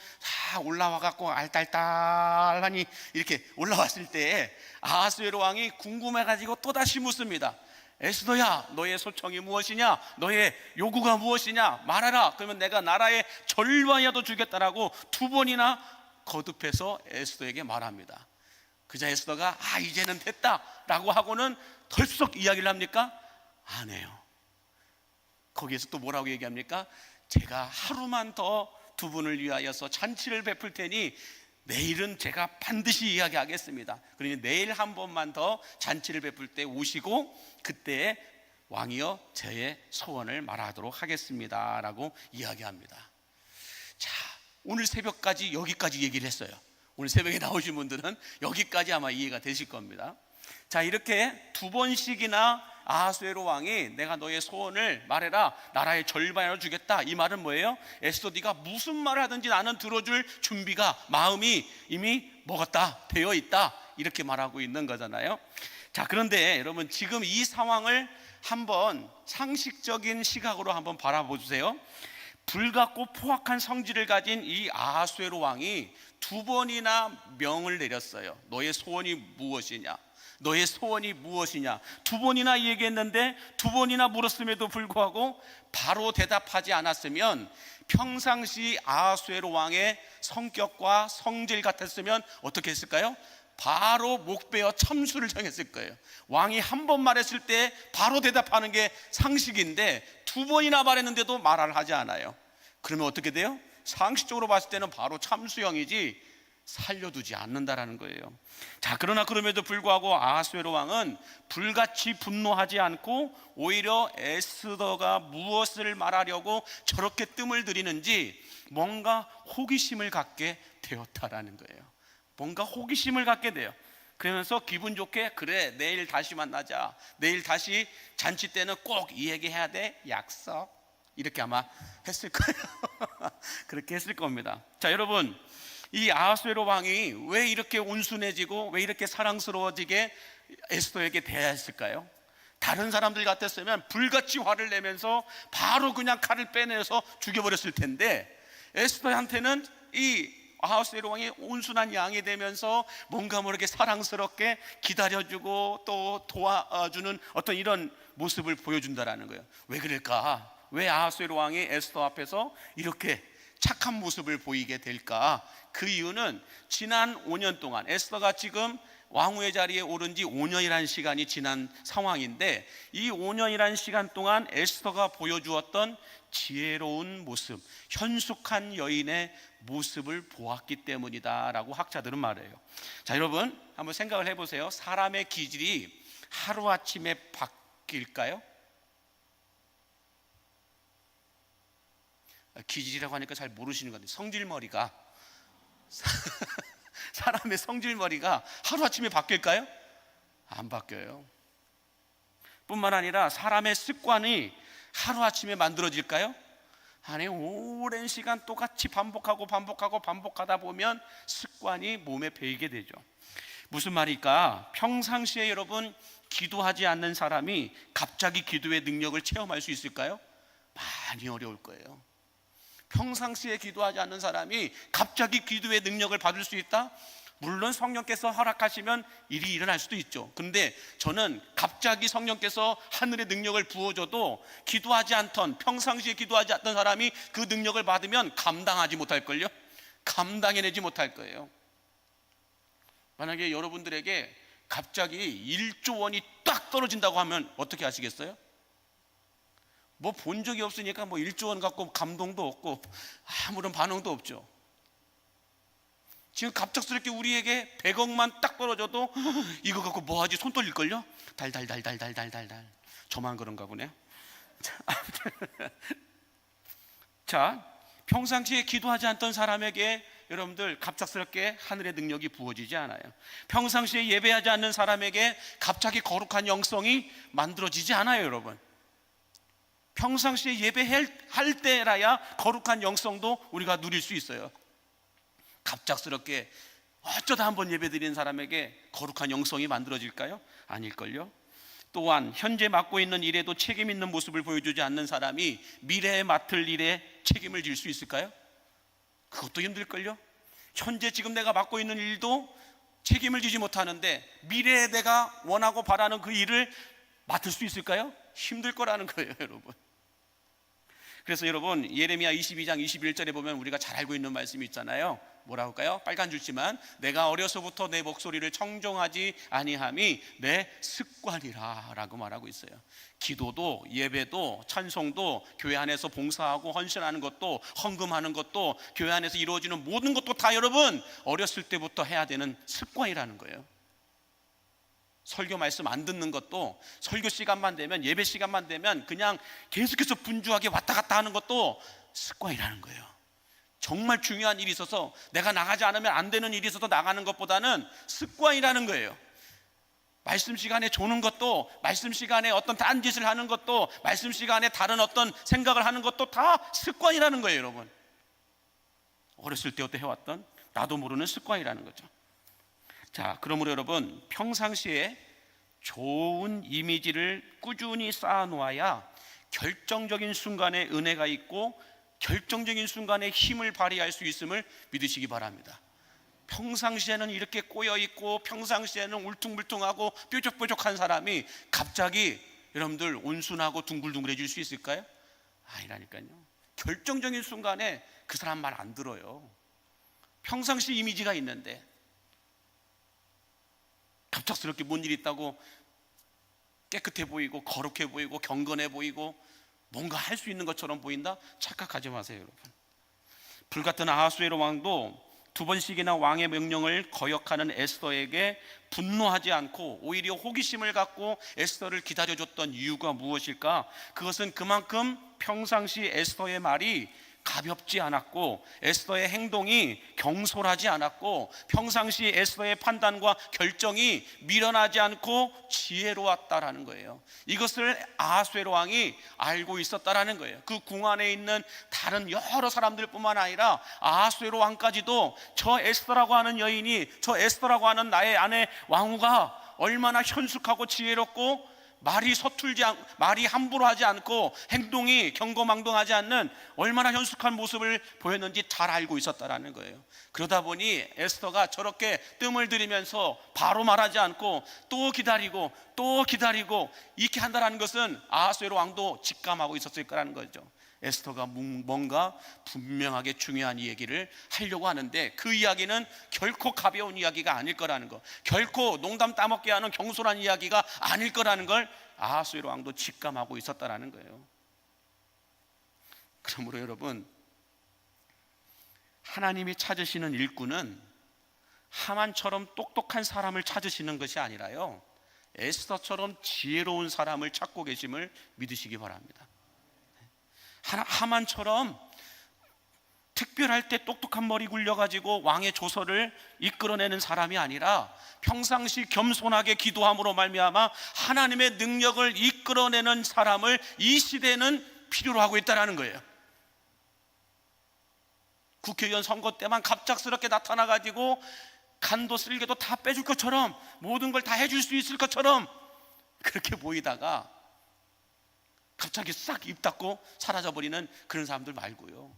올라와 갖고 알딸딸하니 이렇게 올라왔을 때 아하수에로 왕이 궁금해 가지고 또다시 묻습니다. 에스더야, 너의 소청이 무엇이냐? 너의 요구가 무엇이냐? 말하라. 그러면 내가 나라의 절반이라도 주겠다라고 2번이나 거듭해서 에스더에게 말합니다. 그자 에스더가 이제는 됐다라고 하고는 덜썩 이야기를 합니까? 안 해요. 거기에서 또 뭐라고 얘기합니까? 제가 하루만 더 2분을 위하여서 잔치를 베풀 테니 내일은 제가 반드시 이야기하겠습니다. 그러니 내일 한 번만 더 잔치를 베풀 때 오시고 그때 왕이여 저의 소원을 말하도록 하겠습니다 라고 이야기합니다. 자, 오늘 새벽까지 여기까지 얘기를 했어요. 오늘 새벽에 나오신 분들은 여기까지 아마 이해가 되실 겁니다. 자, 이렇게 2번씩이나 아하수에로 왕이 내가 너의 소원을 말해라, 나라의 절반을 주겠다, 이 말은 뭐예요? 에스더 네가 무슨 말을 하든지 나는 들어줄 준비가, 마음이 이미 먹었다, 되어 있다, 이렇게 말하고 있는 거잖아요. 자, 그런데 여러분 지금 이 상황을 한번 상식적인 시각으로 한번 바라보세요. 불같고 포악한 성질을 가진 이 아하수에로 왕이 2번이나 명을 내렸어요. 너의 소원이 무엇이냐? 너의 소원이 무엇이냐? 2번이나 얘기했는데 2번이나 물었음에도 불구하고 바로 대답하지 않았으면, 평상시 아하수에로 왕의 성격과 성질 같았으면 어떻게 했을까요? 바로 목베어 참수를 정했을 거예요. 왕이 한 번 말했을 때 바로 대답하는 게 상식인데 2번이나 말했는데도 말을 하지 않아요. 그러면 어떻게 돼요? 상식적으로 봤을 때는 바로 참수형이지 살려두지 않는다라는 거예요. 자, 그러나 그럼에도 불구하고 아하수에로 왕은 불같이 분노하지 않고 오히려 에스더가 무엇을 말하려고 저렇게 뜸을 들이는지 뭔가 호기심을 갖게 되었다라는 거예요. 뭔가 호기심을 갖게 돼요. 그러면서 기분 좋게, 그래 내일 다시 만나자, 내일 다시 잔치 때는 꼭 이 얘기 해야 돼, 약속, 이렇게 아마 했을 거예요. 그렇게 했을 겁니다. 자, 여러분, 이 아하수에로 왕이 왜 이렇게 온순해지고 왜 이렇게 사랑스러워지게 에스더에게 대했을까요? 다른 사람들 같았으면 불같이 화를 내면서 바로 그냥 칼을 빼내서 죽여버렸을 텐데, 에스더한테는 이 아하수에로 왕이 온순한 양이 되면서 뭔가 모르게 사랑스럽게 기다려주고 또 도와주는 어떤 이런 모습을 보여준다라는 거예요. 왜 그럴까? 왜 아하수에로 왕이 에스더 앞에서 이렇게 착한 모습을 보이게 될까? 그 이유는 지난 5년 동안, 에스더가 지금 왕후의 자리에 오른 지 5년이라는 시간이 지난 상황인데, 이 5년이라는 시간 동안 에스더가 보여주었던 지혜로운 모습, 현숙한 여인의 모습을 보았기 때문이다 라고 학자들은 말해요. 자, 여러분 한번 생각을 해보세요. 사람의 기질이 하루아침에 바뀔까요? 기질이라고 하니까 잘 모르시는 건데, 성질머리가 사람의 성질머리가 하루아침에 바뀔까요? 안 바뀌어요. 뿐만 아니라 사람의 습관이 하루아침에 만들어질까요? 아니, 오랜 시간 똑같이 반복하다 보면 습관이 몸에 배이게 되죠. 무슨 말일까? 평상시에 여러분 기도하지 않는 사람이 갑자기 기도의 능력을 체험할 수 있을까요? 많이 어려울 거예요. 평상시에 기도하지 않는 사람이 갑자기 기도의 능력을 받을 수 있다? 물론 성령께서 허락하시면 일이 일어날 수도 있죠. 그런데 저는 갑자기 성령께서 하늘의 능력을 부어줘도 기도하지 않던, 평상시에 기도하지 않던 사람이 그 능력을 받으면 감당하지 못할걸요? 감당해내지 못할 거예요. 만약에 여러분들에게 갑자기 1조 원이 딱 떨어진다고 하면 어떻게 하시겠어요? 뭐 본 적이 없으니까 뭐 1조 원 갖고 감동도 없고 아무런 반응도 없죠. 지금 갑작스럽게 우리에게 100억만 딱 떨어져도 이거 갖고 뭐 하지? 손 떨릴걸요? 달달달달달달달달. 저만 그런가 보네요. 자, 평상시에 기도하지 않던 사람에게 여러분들 갑작스럽게 하늘의 능력이 부어지지 않아요. 평상시에 예배하지 않는 사람에게 갑자기 거룩한 영성이 만들어지지 않아요, 여러분. 평상시에 예배할 때라야 거룩한 영성도 우리가 누릴 수 있어요. 갑작스럽게 어쩌다 한번 예배드리는 사람에게 거룩한 영성이 만들어질까요? 아닐걸요. 또한 현재 맡고 있는 일에도 책임 있는 모습을 보여주지 않는 사람이 미래에 맡을 일에 책임을 질 수 있을까요? 그것도 힘들걸요. 현재 지금 내가 맡고 있는 일도 책임을 지지 못하는데 미래에 내가 원하고 바라는 그 일을 맡을 수 있을까요? 힘들 거라는 거예요, 여러분. 그래서 여러분, 예레미야 22장 21절에 보면 우리가 잘 알고 있는 말씀이 있잖아요. 뭐라고 할까요? 빨간 줄지만 내가 어려서부터 내 목소리를 청종하지 아니함이 내 습관이라 라고 말하고 있어요. 기도도 예배도 찬송도 교회 안에서 봉사하고 헌신하는 것도 헌금하는 것도 교회 안에서 이루어지는 모든 것도 다 여러분 어렸을 때부터 해야 되는 습관이라는 거예요. 설교 말씀 안 듣는 것도 설교 시간만 되면, 예배 시간만 되면 그냥 계속해서 분주하게 왔다 갔다 하는 것도 습관이라는 거예요. 정말 중요한 일이 있어서 내가 나가지 않으면 안 되는 일이 있어서 나가는 것보다는 습관이라는 거예요. 말씀 시간에 조는 것도, 말씀 시간에 어떤 딴짓을 하는 것도, 말씀 시간에 다른 어떤 생각을 하는 것도 다 습관이라는 거예요, 여러분. 어렸을 때부터 해왔던 나도 모르는 습관이라는 거죠. 자, 그러므로 여러분, 평상시에 좋은 이미지를 꾸준히 쌓아놓아야 결정적인 순간에 은혜가 있고 결정적인 순간에 힘을 발휘할 수 있음을 믿으시기 바랍니다. 평상시에는 이렇게 꼬여있고 평상시에는 울퉁불퉁하고 뾰족뾰족한 사람이 갑자기 여러분들 온순하고 둥글둥글해질 수 있을까요? 아니라니까요. 결정적인 순간에 그 사람 말 안 들어요. 평상시 이미지가 있는데 갑작스럽게 뭔 일이 있다고 깨끗해 보이고 거룩해 보이고 경건해 보이고 뭔가 할 수 있는 것처럼 보인다? 착각하지 마세요, 여러분. 불같은 아하수에로 왕도 2번씩이나 왕의 명령을 거역하는 에스더에게 분노하지 않고 오히려 호기심을 갖고 에스더를 기다려줬던 이유가 무엇일까? 그것은 그만큼 평상시 에스더의 말이 가볍지 않았고 에스더의 행동이 경솔하지 않았고 평상시 에스더의 판단과 결정이 미련하지 않고 지혜로웠다라는 거예요. 이것을 아하수에로 왕이 알고 있었다라는 거예요. 그 궁 안에 있는 다른 여러 사람들뿐만 아니라 아하수에로 왕까지도 저 에스더라고 하는 여인이, 저 에스더라고 하는 나의 아내 왕후가 얼마나 현숙하고 지혜롭고 말이 함부로 하지 않고 행동이 경거망동하지 않는 얼마나 현숙한 모습을 보였는지 잘 알고 있었다라는 거예요. 그러다 보니 에스더가 저렇게 뜸을 들이면서 바로 말하지 않고 또 기다리고 이렇게 한다는 것은 아하수에로 왕도 직감하고 있었을 거라는 거죠. 에스더가 뭔가 분명하게 중요한 얘기를 하려고 하는데 그 이야기는 결코 가벼운 이야기가 아닐 거라는 거, 결코 농담 따먹게 하는 경솔한 이야기가 아닐 거라는 걸 아하수에로 왕도 직감하고 있었다라는 거예요. 그러므로 여러분, 하나님이 찾으시는 일꾼은 하만처럼 똑똑한 사람을 찾으시는 것이 아니라요, 에스더처럼 지혜로운 사람을 찾고 계심을 믿으시기 바랍니다. 하만처럼 특별할 때 똑똑한 머리 굴려가지고 왕의 조서를 이끌어내는 사람이 아니라 평상시 겸손하게 기도함으로 말미암아 하나님의 능력을 이끌어내는 사람을 이 시대는 필요로 하고 있다는 거예요. 국회의원 선거 때만 갑작스럽게 나타나가지고 간도 쓸개도 다 빼줄 것처럼 모든 걸 다 해줄 수 있을 것처럼 그렇게 보이다가 갑자기 싹 입 닫고 사라져버리는 그런 사람들 말고요,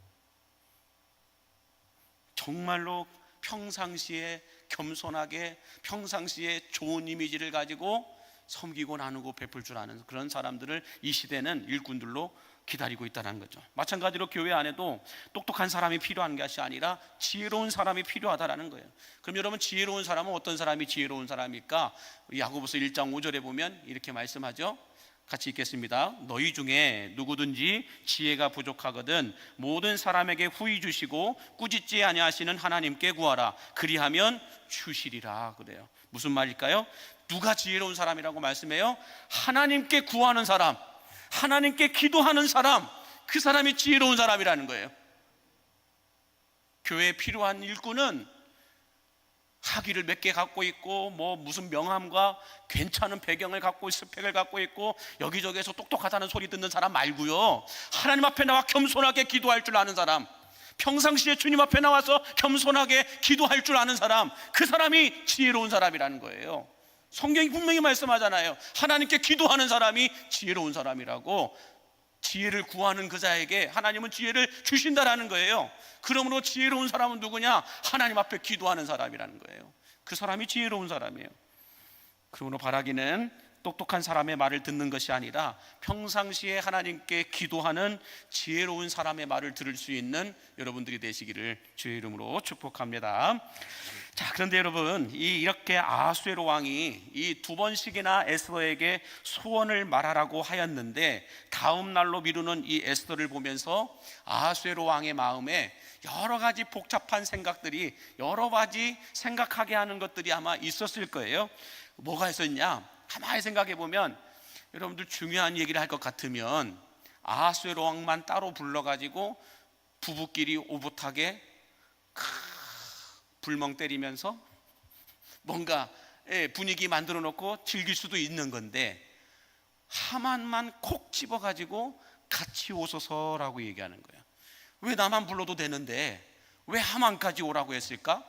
정말로 평상시에 겸손하게 평상시에 좋은 이미지를 가지고 섬기고 나누고 베풀 줄 아는 그런 사람들을 이 시대는 일꾼들로 기다리고 있다는 거죠. 마찬가지로 교회 안에도 똑똑한 사람이 필요한 것이 아니라 지혜로운 사람이 필요하다는 거예요. 그럼 여러분, 지혜로운 사람은 어떤 사람이 지혜로운 사람일까? 야고보서 1장 5절에 보면 이렇게 말씀하죠. 같이 읽겠습니다. 너희 중에 누구든지 지혜가 부족하거든 모든 사람에게 후히 주시고 꾸짖지 아니하시는 하나님께 구하라. 그리하면 주시리라. 그래요. 무슨 말일까요? 누가 지혜로운 사람이라고 말씀해요? 하나님께 구하는 사람, 하나님께 기도하는 사람, 그 사람이 지혜로운 사람이라는 거예요. 교회에 필요한 일꾼은 학위를 몇 개 갖고 있고 뭐 무슨 명함과 괜찮은 배경을 갖고 스펙을 갖고 있고 여기저기에서 똑똑하다는 소리 듣는 사람 말고요, 하나님 앞에 나와 겸손하게 기도할 줄 아는 사람, 평상시에 주님 앞에 나와서 겸손하게 기도할 줄 아는 사람, 그 사람이 지혜로운 사람이라는 거예요. 성경이 분명히 말씀하잖아요. 하나님께 기도하는 사람이 지혜로운 사람이라고. 지혜를 구하는 그 자에게 하나님은 지혜를 주신다라는 거예요. 그러므로 지혜로운 사람은 누구냐? 하나님 앞에 기도하는 사람이라는 거예요. 그 사람이 지혜로운 사람이에요. 그러므로 바라기는 똑똑한 사람의 말을 듣는 것이 아니라 평상시에 하나님께 기도하는 지혜로운 사람의 말을 들을 수 있는 여러분들이 되시기를 주의 이름으로 축복합니다. 자, 그런데 여러분, 이렇게 아하수에로 왕이 이 2번씩이나 에스더에게 소원을 말하라고 하였는데 다음 날로 미루는 이 에스더를 보면서 아하수에로 왕의 마음에 여러 가지 복잡한 생각들이, 여러 가지 생각하게 하는 것들이 아마 있었을 거예요. 뭐가 있었냐? 가만히 생각해 보면 여러분들 중요한 얘기를 할 것 같으면 아하수에로 왕만 따로 불러가지고 부부끼리 오붓하게 불멍 때리면서 뭔가 분위기 만들어 놓고 즐길 수도 있는 건데, 하만만 콕 집어가지고 같이 오소서라고 얘기하는 거예요. 왜 나만 불러도 되는데 왜 하만까지 오라고 했을까?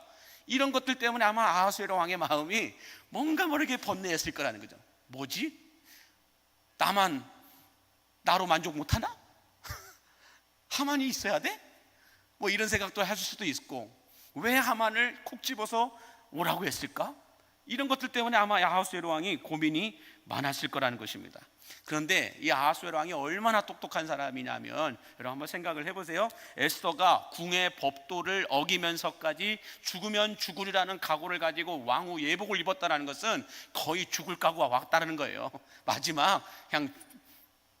이런 것들 때문에 아마 아하수에로 왕의 마음이 뭔가 모르게 번뇌했을 거라는 거죠. 뭐지? 나만 나로 만족 못하나? 하만이 있어야 돼? 뭐 이런 생각도 하실 수도 있고, 왜 하만을 콕 집어서 오라고 했을까? 이런 것들 때문에 아마 아하수에로 왕이 고민이 많았을 거라는 것입니다. 그런데 이 아하수에로 왕이 얼마나 똑똑한 사람이냐면, 여러분 한번 생각을 해보세요. 에스더가 궁의 법도를 어기면서까지 죽으면 죽으리라는 각오를 가지고 왕후 예복을 입었다는 것은 거의 죽을 각오가 왔다는 거예요. 마지막 그냥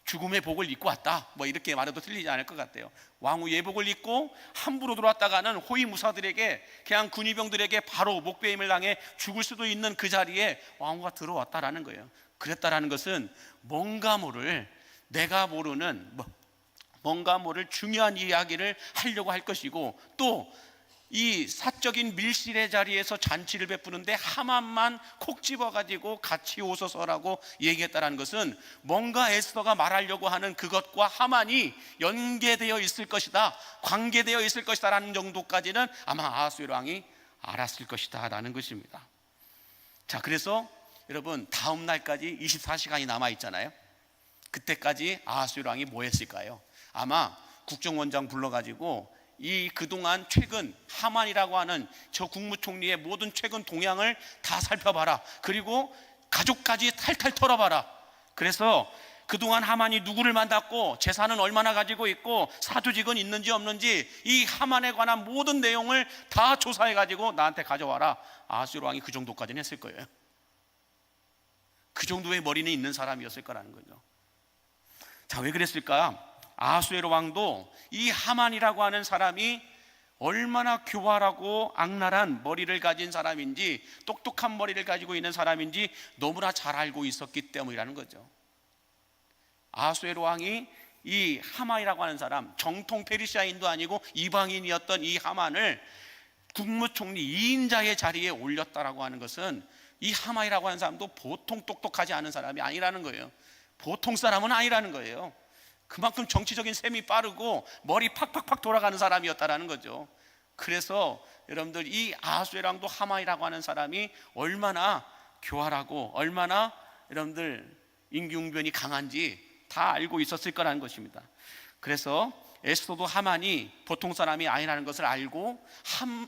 죽음의 복을 입고 왔다, 뭐 이렇게 말해도 틀리지 않을 것 같아요. 왕후 예복을 입고 함부로 들어왔다가는 호위무사들에게, 그냥 군의병들에게 바로 목베임을 당해 죽을 수도 있는 그 자리에 왕후가 들어왔다라는 거예요. 그랬다라는 것은 뭔가 모를, 내가 모르는 뭔가 모를 중요한 이야기를 하려고 할 것이고, 또 이 사적인 밀실의 자리에서 잔치를 베푸는데 하만만 콕 집어가지고 같이 오소서라고 얘기했다는 것은 뭔가 에스더가 말하려고 하는 그것과 하만이 연계되어 있을 것이다, 관계되어 있을 것이다 라는 정도까지는 아마 아하수에로 왕이 알았을 것이다 라는 것입니다. 자, 그래서 여러분, 다음 날까지 24시간이 남아있잖아요. 그때까지 아하수에로 왕이 뭐 했을까요? 아마 국정원장 불러가지고 이 그동안 최근 하만이라고 하는 저 국무총리의 모든 최근 동향을 다 살펴봐라. 그리고 가족까지 탈탈 털어봐라. 그래서 그동안 하만이 누구를 만났고 재산은 얼마나 가지고 있고 사조직은 있는지 없는지 이 하만에 관한 모든 내용을 다 조사해가지고 나한테 가져와라. 아하수에로 왕이 그 정도까지는 했을 거예요. 그 정도의 머리는 있는 사람이었을 거라는 거죠. 자, 왜 그랬을까? 아하수에로 왕도 이 하만이라고 하는 사람이 얼마나 교활하고 악랄한 머리를 가진 사람인지, 똑똑한 머리를 가지고 있는 사람인지 너무나 잘 알고 있었기 때문이라는 거죠. 아하수에로 왕이 이 하만이라고 하는 사람, 정통 페르시아인도 아니고 이방인이었던 이 하만을 국무총리 2인자의 자리에 올렸다라고 하는 것은 이 하만이라고 하는 사람도 보통 똑똑하지 않은 사람이 아니라는 거예요. 보통 사람은 아니라는 거예요. 그만큼 정치적인 셈이 빠르고 머리 팍팍팍 돌아가는 사람이었다라는 거죠. 그래서 여러분들, 이 아하수에랑도 하만이라고 하는 사람이 얼마나 교활하고 얼마나 여러분들 임기응변이 강한지 다 알고 있었을 거라는 것입니다. 그래서 에스더도 하만이 보통 사람이 아니라는 것을 알고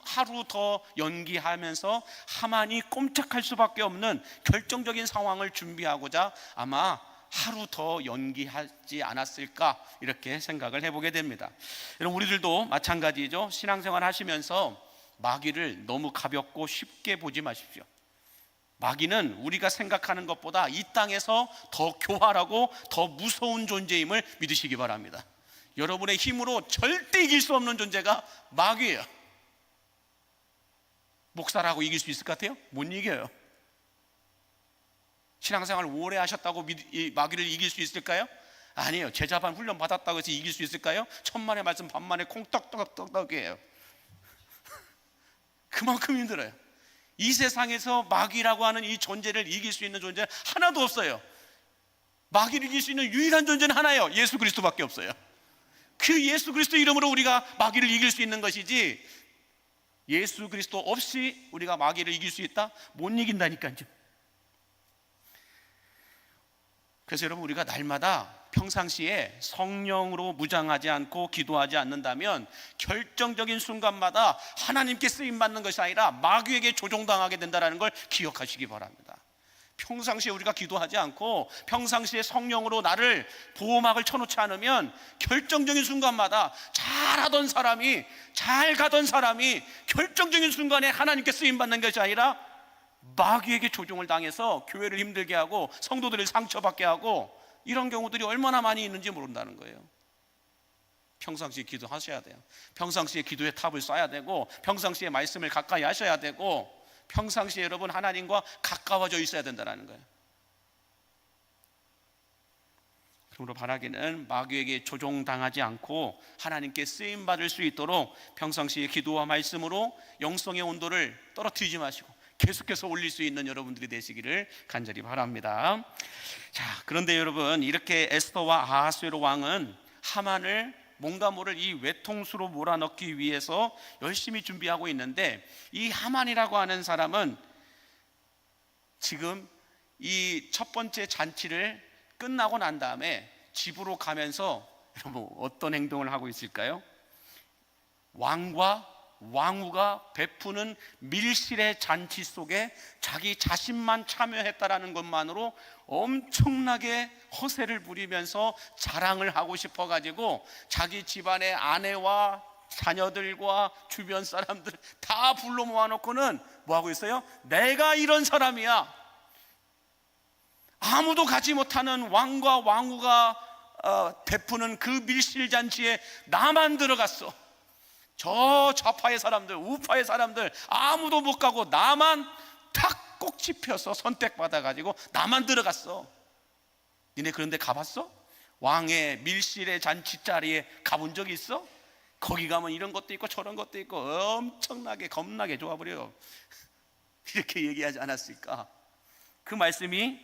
하루 더 연기하면서 하만이 꼼짝할 수밖에 없는 결정적인 상황을 준비하고자 아마 하루 더 연기하지 않았을까, 이렇게 생각을 해보게 됩니다. 여러분, 우리들도 마찬가지죠. 신앙생활 하시면서 마귀를 너무 가볍고 쉽게 보지 마십시오. 마귀는 우리가 생각하는 것보다 이 땅에서 더 교활하고 더 무서운 존재임을 믿으시기 바랍니다. 여러분의 힘으로 절대 이길 수 없는 존재가 마귀예요. 목사라고 이길 수 있을 것 같아요? 못 이겨요. 신앙생활 오래 하셨다고 마귀를 이길 수 있을까요? 아니에요. 제자반 훈련 받았다고 해서 이길 수 있을까요? 천만의 말씀 반만의 콩떡떡떡떡이에요. 그만큼 힘들어요. 이 세상에서 마귀라고 하는 이 존재를 이길 수 있는 존재는 하나도 없어요. 마귀를 이길 수 있는 유일한 존재는 하나예요. 예수 그리스도밖에 없어요. 그 예수 그리스도 이름으로 우리가 마귀를 이길 수 있는 것이지, 예수 그리스도 없이 우리가 마귀를 이길 수 있다? 못 이긴다니까요. 그래서 여러분, 우리가 날마다 평상시에 성령으로 무장하지 않고 기도하지 않는다면 결정적인 순간마다 하나님께 쓰임받는 것이 아니라 마귀에게 조종당하게 된다는 걸 기억하시기 바랍니다. 평상시에 우리가 기도하지 않고 평상시에 성령으로 나를 보호막을 쳐놓지 않으면 결정적인 순간마다 잘하던 사람이, 잘 가던 사람이 결정적인 순간에 하나님께 쓰임받는 것이 아니라 마귀에게 조종을 당해서 교회를 힘들게 하고 성도들을 상처받게 하고, 이런 경우들이 얼마나 많이 있는지 모른다는 거예요. 평상시에 기도하셔야 돼요. 평상시에 기도의 탑을 쏴야 되고, 평상시에 말씀을 가까이 하셔야 되고, 평상시에 여러분 하나님과 가까워져 있어야 된다는 거예요. 그러므로 바라기는 마귀에게 조종당하지 않고 하나님께 쓰임받을 수 있도록 평상시에 기도와 말씀으로 영성의 온도를 떨어뜨리지 마시고 계속해서 올릴 수 있는 여러분들이 되시기를 간절히 바랍니다. 자, 그런데 여러분, 이렇게 에스더와 아하수에로 왕은 하만을 뭔가 모를 이 외통수로 몰아넣기 위해서 열심히 준비하고 있는데, 이 하만이라고 하는 사람은 지금 이 첫 번째 잔치를 끝나고 난 다음에 집으로 가면서 여러분 어떤 행동을 하고 있을까요? 왕과 왕후가 베푸는 밀실의 잔치 속에 자기 자신만 참여했다라는 것만으로 엄청나게 허세를 부리면서 자랑을 하고 싶어 가지고 자기 집안의 아내와 자녀들과 주변 사람들 다 불러 모아놓고는 뭐 하고 있어요? 내가 이런 사람이야. 아무도 가지 못하는 왕과 왕후가 베푸는 그 밀실잔치에 나만 들어갔어. 저 좌파의 사람들, 우파의 사람들 아무도 못 가고 나만 탁 꼭 집혀서 선택받아가지고 나만 들어갔어. 니네 그런데 가봤어? 왕의 밀실의 잔치 자리에 가본 적이 있어? 거기 가면 이런 것도 있고 저런 것도 있고 엄청나게 겁나게 좋아버려. 이렇게 얘기하지 않았을까? 그 말씀이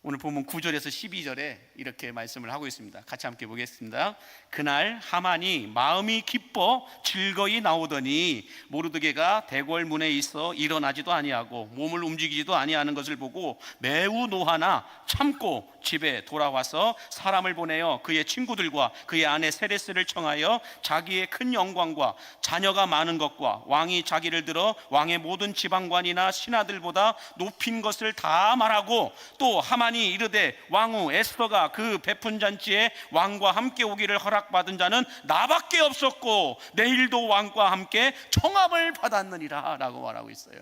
오늘 보면 9절에서 12절에 이렇게 말씀을 하고 있습니다. 같이 함께 보겠습니다. 그날 하만이 마음이 기뻐 즐거이 나오더니 모르드게가 대궐 문에 있어 일어나지도 아니하고 몸을 움직이지도 아니하는 것을 보고 매우 노하나 참고 집에 돌아와서 사람을 보내어 그의 친구들과 그의 아내 세레스를 청하여 자기의 큰 영광과 자녀가 많은 것과 왕이 자기를 들어 왕의 모든 지방관이나 신하들보다 높인 것을 다 말하고, 또 하만이 이르되 왕후 에스더가 그 베푼 잔치에 왕과 함께 오기를 허락받은 자는 나밖에 없었고 내일도 왕과 함께 청함을 받았느니라 라고 말하고 있어요.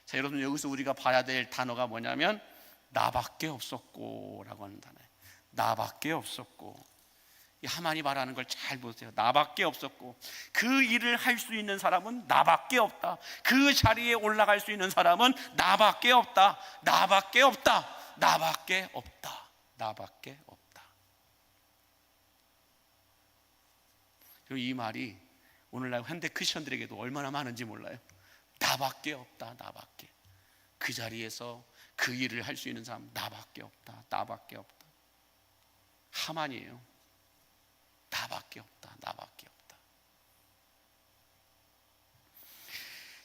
자, 여러분, 여기서 우리가 봐야 될 단어가 뭐냐면 나밖에 없었고 라고 하는 단어예요. 나밖에 없었고. 이 하만이 말하는 걸 잘 보세요. 나밖에 없었고, 그 일을 할 수 있는 사람은 나밖에 없다. 그 자리에 올라갈 수 있는 사람은 나밖에 없다. 나밖에 없다. 나밖에 없다. 나밖에 없다. 그리고 이 말이 오늘날 현대 크리스천들에게도 얼마나 많은지 몰라요. 나밖에 없다, 나밖에. 그 자리에서 그 일을 할 수 있는 사람 나밖에 없다, 나밖에 없다. 하만이에요. 나밖에 없다, 나밖에 없다.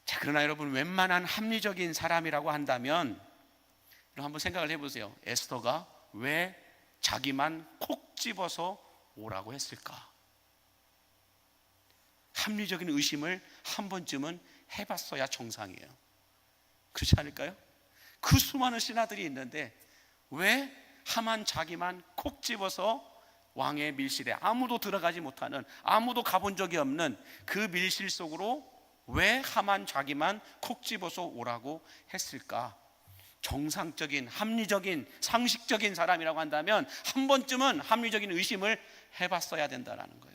자, 그러나 여러분, 웬만한 합리적인 사람이라고 한다면 한번 생각을 해보세요. 에스더가 왜 자기만 콕 집어서 오라고 했을까? 합리적인 의심을 한 번쯤은 해봤어야 정상이에요. 그렇지 않을까요? 그 수많은 신하들이 있는데 왜 하만 자기만 콕 집어서 왕의 밀실에, 아무도 들어가지 못하는, 아무도 가본 적이 없는 그 밀실 속으로 왜 하만 자기만 콕 집어서 오라고 했을까? 정상적인, 합리적인, 상식적인 사람이라고 한다면 한 번쯤은 합리적인 의심을 해봤어야 된다는 거예요.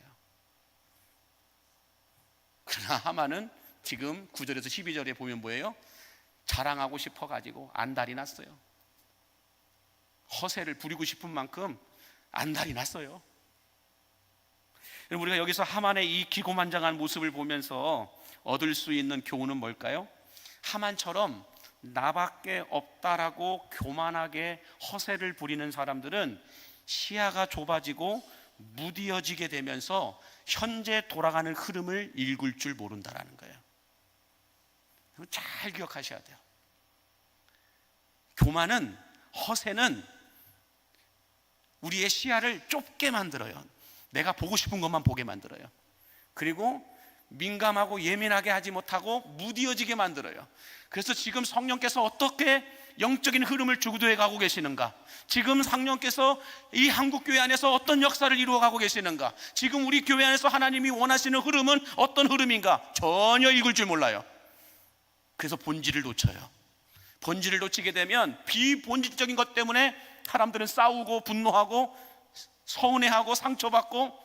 그러나 하만은 지금 9절에서 12절에 보면 뭐예요? 자랑하고 싶어가지고 안달이 났어요. 허세를 부리고 싶은 만큼 안달이 났어요. 우리가 여기서 하만의 이 기고만장한 모습을 보면서 얻을 수 있는 교훈은 뭘까요? 하만처럼 나밖에 없다라고 교만하게 허세를 부리는 사람들은 시야가 좁아지고 무디어지게 되면서 현재 돌아가는 흐름을 읽을 줄 모른다라는 거예요. 잘 기억하셔야 돼요. 교만은, 허세는 우리의 시야를 좁게 만들어요. 내가 보고 싶은 것만 보게 만들어요. 그리고 민감하고 예민하게 하지 못하고 무디어지게 만들어요. 그래서 지금 성령께서 어떻게 영적인 흐름을 주도해 가고 계시는가, 지금 성령께서 이 한국교회 안에서 어떤 역사를 이루어가고 계시는가, 지금 우리 교회 안에서 하나님이 원하시는 흐름은 어떤 흐름인가 전혀 읽을 줄 몰라요. 그래서 본질을 놓쳐요. 본질을 놓치게 되면 비본질적인 것 때문에 사람들은 싸우고 분노하고 서운해하고 상처받고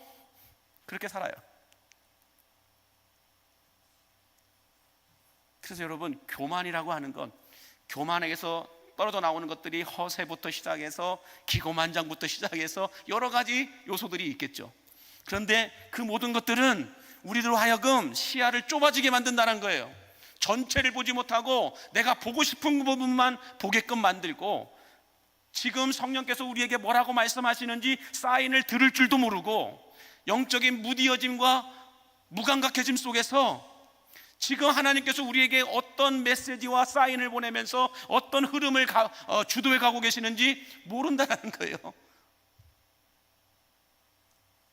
그렇게 살아요. 그래서 여러분, 교만이라고 하는 건, 교만에게서 떨어져 나오는 것들이 허세부터 시작해서 기고만장부터 시작해서 여러 가지 요소들이 있겠죠. 그런데 그 모든 것들은 우리들로 하여금 시야를 좁아지게 만든다는 거예요. 전체를 보지 못하고 내가 보고 싶은 부분만 보게끔 만들고, 지금 성령께서 우리에게 뭐라고 말씀하시는지 사인을 들을 줄도 모르고 영적인 무디어짐과 무감각해짐 속에서 지금 하나님께서 우리에게 어떤 메시지와 사인을 보내면서 어떤 흐름을 주도해 가고 계시는지 모른다는 거예요.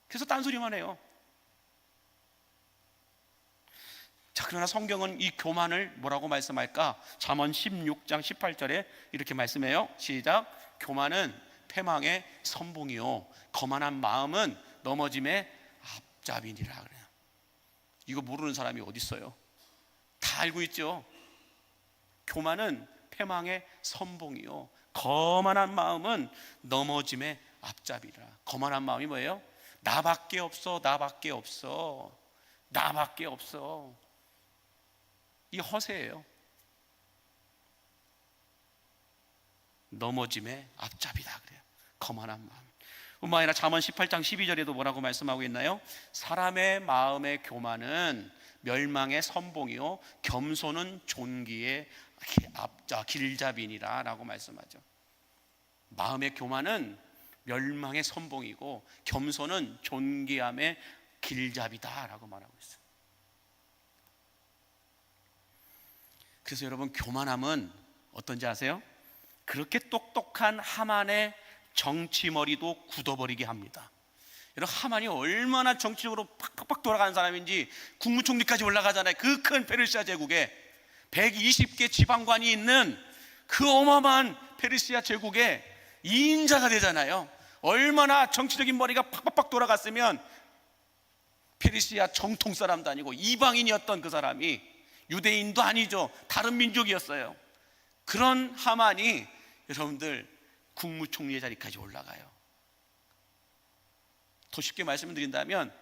그래서 딴소리만 해요. 자, 그러나 성경은 이 교만을 뭐라고 말씀할까? 잠언 16장 18절에 이렇게 말씀해요. 시작. 교만은 패망의 선봉이요 거만한 마음은 넘어짐의 앞잡이니라 그래요. 이거 모르는 사람이 어디 있어요? 다 알고 있죠. 교만은 패망의 선봉이요 거만한 마음은 넘어짐의 앞잡이라. 거만한 마음이 뭐예요? 나밖에 없어, 나밖에 없어, 나밖에 없어. 이 허세예요. 넘어짐의 앞잡이다 그래요. 거만한 마음. 뿐만 아니라 잠언 18장 12절에도 뭐라고 말씀하고 있나요? 사람의 마음의 교만은 멸망의 선봉이요 겸손은 존귀의 길잡이니라 라고 말씀하죠. 마음의 교만은 멸망의 선봉이고 겸손은 존귀함의 길잡이다 라고 말하고 있어요. 그래서 여러분, 교만함은 어떤지 아세요? 그렇게 똑똑한 하만의 정치머리도 굳어버리게 합니다. 여러분, 하만이 얼마나 정치적으로 팍팍팍 돌아가는 사람인지 국무총리까지 올라가잖아요. 그 큰 페르시아 제국에 120개 지방관이 있는 그 어마어마한 페르시아 제국의 2인자가 되잖아요. 얼마나 정치적인 머리가 팍팍팍 돌아갔으면 페르시아 정통 사람도 아니고 이방인이었던 그 사람이 유대인도 아니죠. 다른 민족이었어요. 그런 하만이 여러분들 국무총리의 자리까지 올라가요. 더 쉽게 말씀드린다면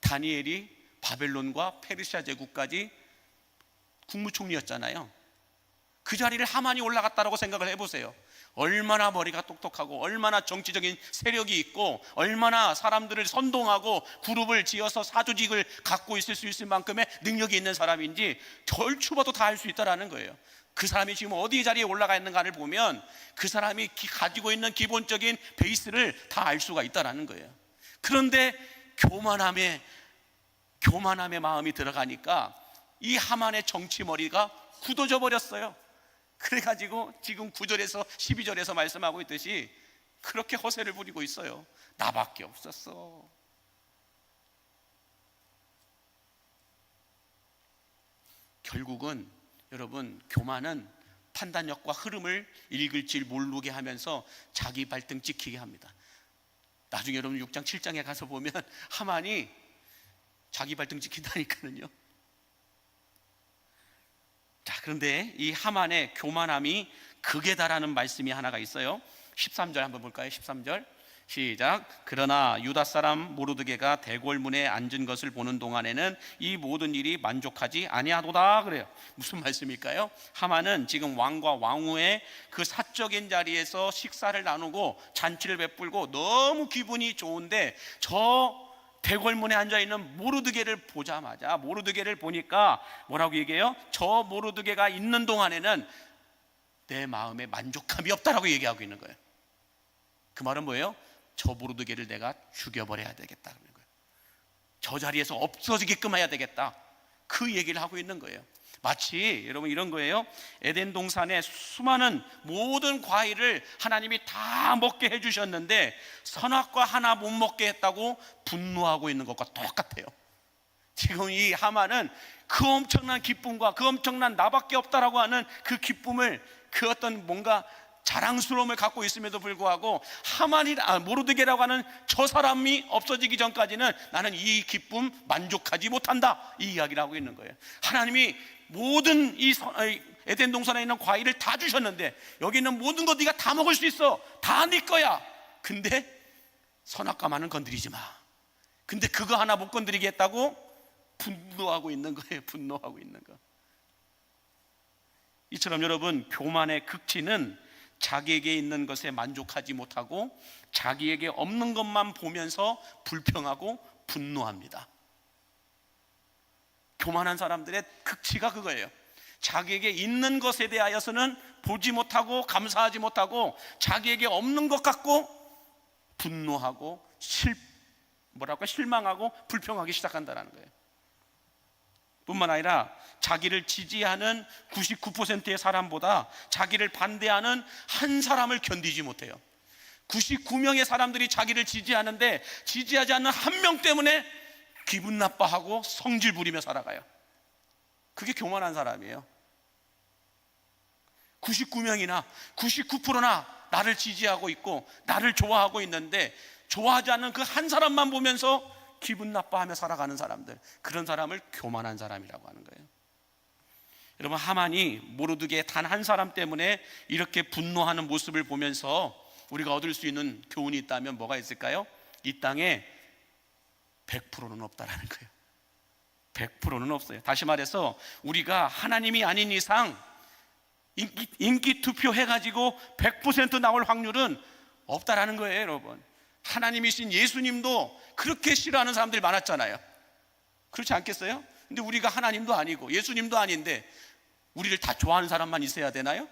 다니엘이 바벨론과 페르시아 제국까지 국무총리였잖아요. 그 자리를 하만이 올라갔다라고 생각을 해보세요. 얼마나 머리가 똑똑하고 얼마나 정치적인 세력이 있고 얼마나 사람들을 선동하고 그룹을 지어서 사조직을 갖고 있을 수 있을 만큼의 능력이 있는 사람인지 절추봐도 다 알 수 있다는 거예요. 그 사람이 지금 어디 자리에 올라가 있는가를 보면 그 사람이 가지고 있는 기본적인 베이스를 다 알 수가 있다는 거예요. 그런데 교만함의 마음이 들어가니까 이 하만의 정치머리가 굳어져 버렸어요. 그래가지고 지금 9절에서 12절에서 말씀하고 있듯이 그렇게 허세를 부리고 있어요. 나밖에 없었어. 결국은 여러분, 교만은 판단력과 흐름을 읽을 줄 모르게 하면서 자기 발등 찍히게 합니다. 나중에 여러분 6장 7장에 가서 보면 하만이 자기 발등 찍힌다니까요. 자, 그런데 이 하만의 교만함이 극에 달하는 말씀이 하나가 있어요. 13절 한번 볼까요? 13절 시작. 그러나 유다 사람 모르드게가 대궐문에 앉은 것을 보는 동안에는 이 모든 일이 만족하지 아니하도다 그래요. 무슨 말씀일까요? 하만은 지금 왕과 왕후의 그 사적인 자리에서 식사를 나누고 잔치를 베풀고 너무 기분이 좋은데 저 대궐문에 앉아있는 모르드게를 보자마자, 모르드게를 보니까 뭐라고 얘기해요? 저 모르드게가 있는 동안에는 내 마음에 만족함이 없다라고 얘기하고 있는 거예요. 그 말은 뭐예요? 저 모르드게를 내가 죽여버려야 되겠다 그러는 거예요. 저 자리에서 없어지게끔 해야 되겠다, 그 얘기를 하고 있는 거예요. 마치 여러분 이런 거예요. 에덴 동산에 수많은 모든 과일을 하나님이 다 먹게 해주셨는데 선악과 하나 못 먹게 했다고 분노하고 있는 것과 똑같아요. 지금 이 하만은 그 엄청난 기쁨과 그 엄청난 나밖에 없다라고 하는 그 기쁨을, 그 어떤 뭔가 자랑스러움을 갖고 있음에도 불구하고 모르드게라고 하는 저 사람이 없어지기 전까지는 나는 이 기쁨 만족하지 못한다, 이 이야기를 하고 있는 거예요. 하나님이 모든 이 에덴 동산에 있는 과일을 다 주셨는데 여기 있는 모든 거 네가 다 먹을 수 있어, 다 네 거야. 근데 선악과만은 건드리지 마. 근데 그거 하나 못 건드리게 했다고 분노하고 있는 거예요. 분노하고 있는 거. 이처럼 여러분, 교만의 극치는 자기에게 있는 것에 만족하지 못하고 자기에게 없는 것만 보면서 불평하고 분노합니다. 교만한 사람들의 극치가 그거예요. 자기에게 있는 것에 대하여서는 보지 못하고 감사하지 못하고 자기에게 없는 것 갖고 분노하고 실망하고 불평하기 시작한다는 거예요. 뿐만 아니라 자기를 지지하는 99%의 사람보다 자기를 반대하는 한 사람을 견디지 못해요. 99명의 사람들이 자기를 지지하는데 지지하지 않는 한 명 때문에 기분 나빠하고 성질 부리며 살아가요. 그게 교만한 사람이에요. 99명이나 99%나 나를 지지하고 있고 나를 좋아하고 있는데 좋아하지 않는 그 한 사람만 보면서 기분 나빠하며 살아가는 사람들, 그런 사람을 교만한 사람이라고 하는 거예요. 여러분, 하만이 모르드게 단 한 사람 때문에 이렇게 분노하는 모습을 보면서 우리가 얻을 수 있는 교훈이 있다면 뭐가 있을까요? 이 땅에 100%는 없다라는 거예요. 100%는 없어요. 다시 말해서 우리가 하나님이 아닌 이상 인기 투표 해가지고 100% 나올 확률은 없다라는 거예요. 여러분, 하나님이신 예수님도 그렇게 싫어하는 사람들이 많았잖아요. 그렇지 않겠어요? 근데 우리가 하나님도 아니고 예수님도 아닌데 우리를 다 좋아하는 사람만 있어야 되나요?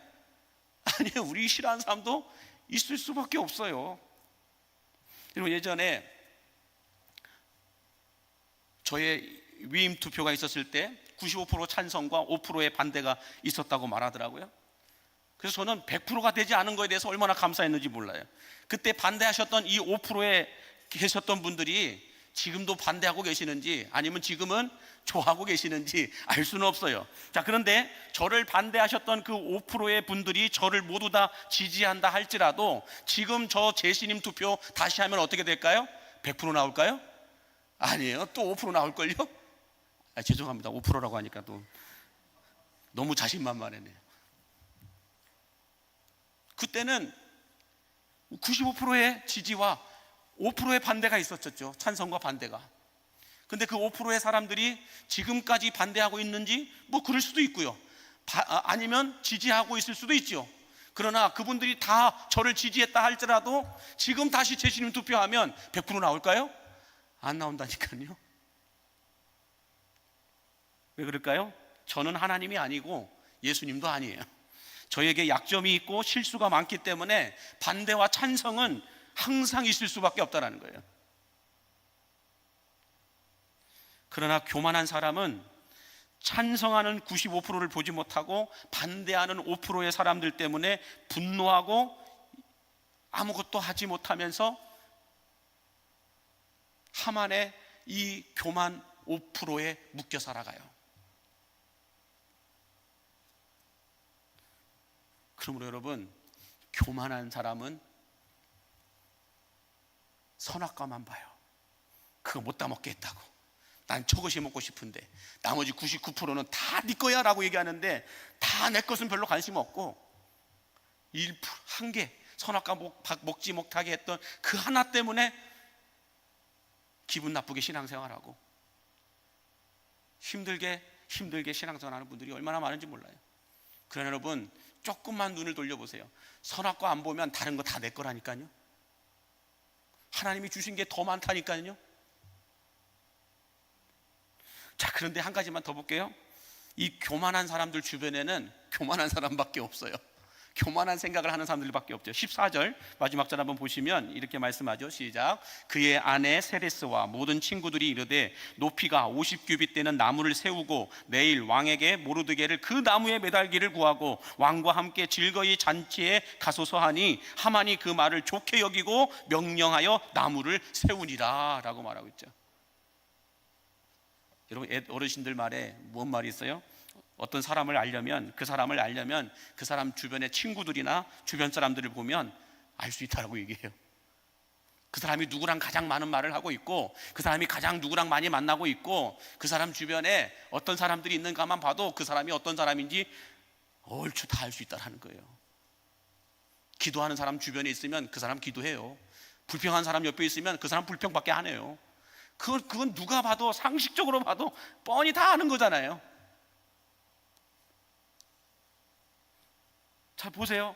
아니요, 우리 싫어하는 사람도 있을 수밖에 없어요. 여러분, 예전에 저의 위임 투표가 있었을 때 95% 찬성과 5%의 반대가 있었다고 말하더라고요. 그래서 저는 100%가 되지 않은 거에 대해서 얼마나 감사했는지 몰라요. 그때 반대하셨던 이 5%에 계셨던 분들이 지금도 반대하고 계시는지 아니면 지금은 좋아하고 계시는지 알 수는 없어요. 자, 그런데 저를 반대하셨던 그 5%의 분들이 저를 모두 다 지지한다 할지라도 지금 저 재신임 투표 다시 하면 어떻게 될까요? 100% 나올까요? 아니에요. 또 5% 나올걸요? 죄송합니다. 5%라고 하니까 또 너무 자신만만하네요. 그때는 95%의 지지와 5%의 반대가 있었죠. 찬성과 반대가. 근데 그 5%의 사람들이 지금까지 반대하고 있는지 뭐 그럴 수도 있고요. 아니면 지지하고 있을 수도 있죠. 그러나 그분들이 다 저를 지지했다 할지라도 지금 다시 재신임 투표하면 100% 나올까요? 안 나온다니까요. 왜 그럴까요? 저는 하나님이 아니고 예수님도 아니에요. 저에게 약점이 있고 실수가 많기 때문에 반대와 찬성은 항상 있을 수밖에 없다는 거예요. 그러나 교만한 사람은 찬성하는 95%를 보지 못하고 반대하는 5%의 사람들 때문에 분노하고 아무것도 하지 못하면서 하만의 이 교만 5%에 묶여 살아가요. 그러므로 여러분, 교만한 사람은 선악과만 봐요. 그거 못 다 먹겠다고. 난 저것이 먹고 싶은데 나머지 99%는 다 네 거야 라고 얘기하는데 다 내 것은 별로 관심 없고 1%, 한 개 선악과 먹지 못하게 했던 그 하나 때문에 기분 나쁘게 신앙생활하고 힘들게 신앙생활하는 분들이 얼마나 많은지 몰라요. 그러나 여러분, 조금만 눈을 돌려보세요. 선악과 안 보면 다른 거 다 내 거라니까요. 하나님이 주신 게 더 많다니까요. 자, 그런데 한 가지만 더 볼게요. 이 교만한 사람들 주변에는 교만한 사람밖에 없어요. 교만한 생각을 하는 사람들밖에 없죠. 14절 마지막 절 한번 보시면 이렇게 말씀하죠. 시작. 그의 아내 세레스와 모든 친구들이 이르되 높이가 50규빗 되는 나무를 세우고 내일 왕에게 모르드게를 그 나무에 매달기를 구하고 왕과 함께 즐거이 잔치에 가소서 하니 하만이 그 말을 좋게 여기고 명령하여 나무를 세우니라 라고 말하고 있죠. 여러분, 어르신들 말에 뭔 말이 있어요? 어떤 사람을 알려면 그 사람 주변의 친구들이나 주변 사람들을 보면 알 수 있다라고 얘기해요. 그 사람이 누구랑 가장 많은 말을 하고 있고 그 사람이 가장 누구랑 많이 만나고 있고 그 사람 주변에 어떤 사람들이 있는가만 봐도 그 사람이 어떤 사람인지 얼추 다 알 수 있다는 거예요. 기도하는 사람 주변에 있으면 그 사람 기도해요. 불평한 사람 옆에 있으면 그 사람 불평밖에 안 해요. 그건 누가 봐도 상식적으로 봐도 뻔히 다 아는 거잖아요. 자, 보세요.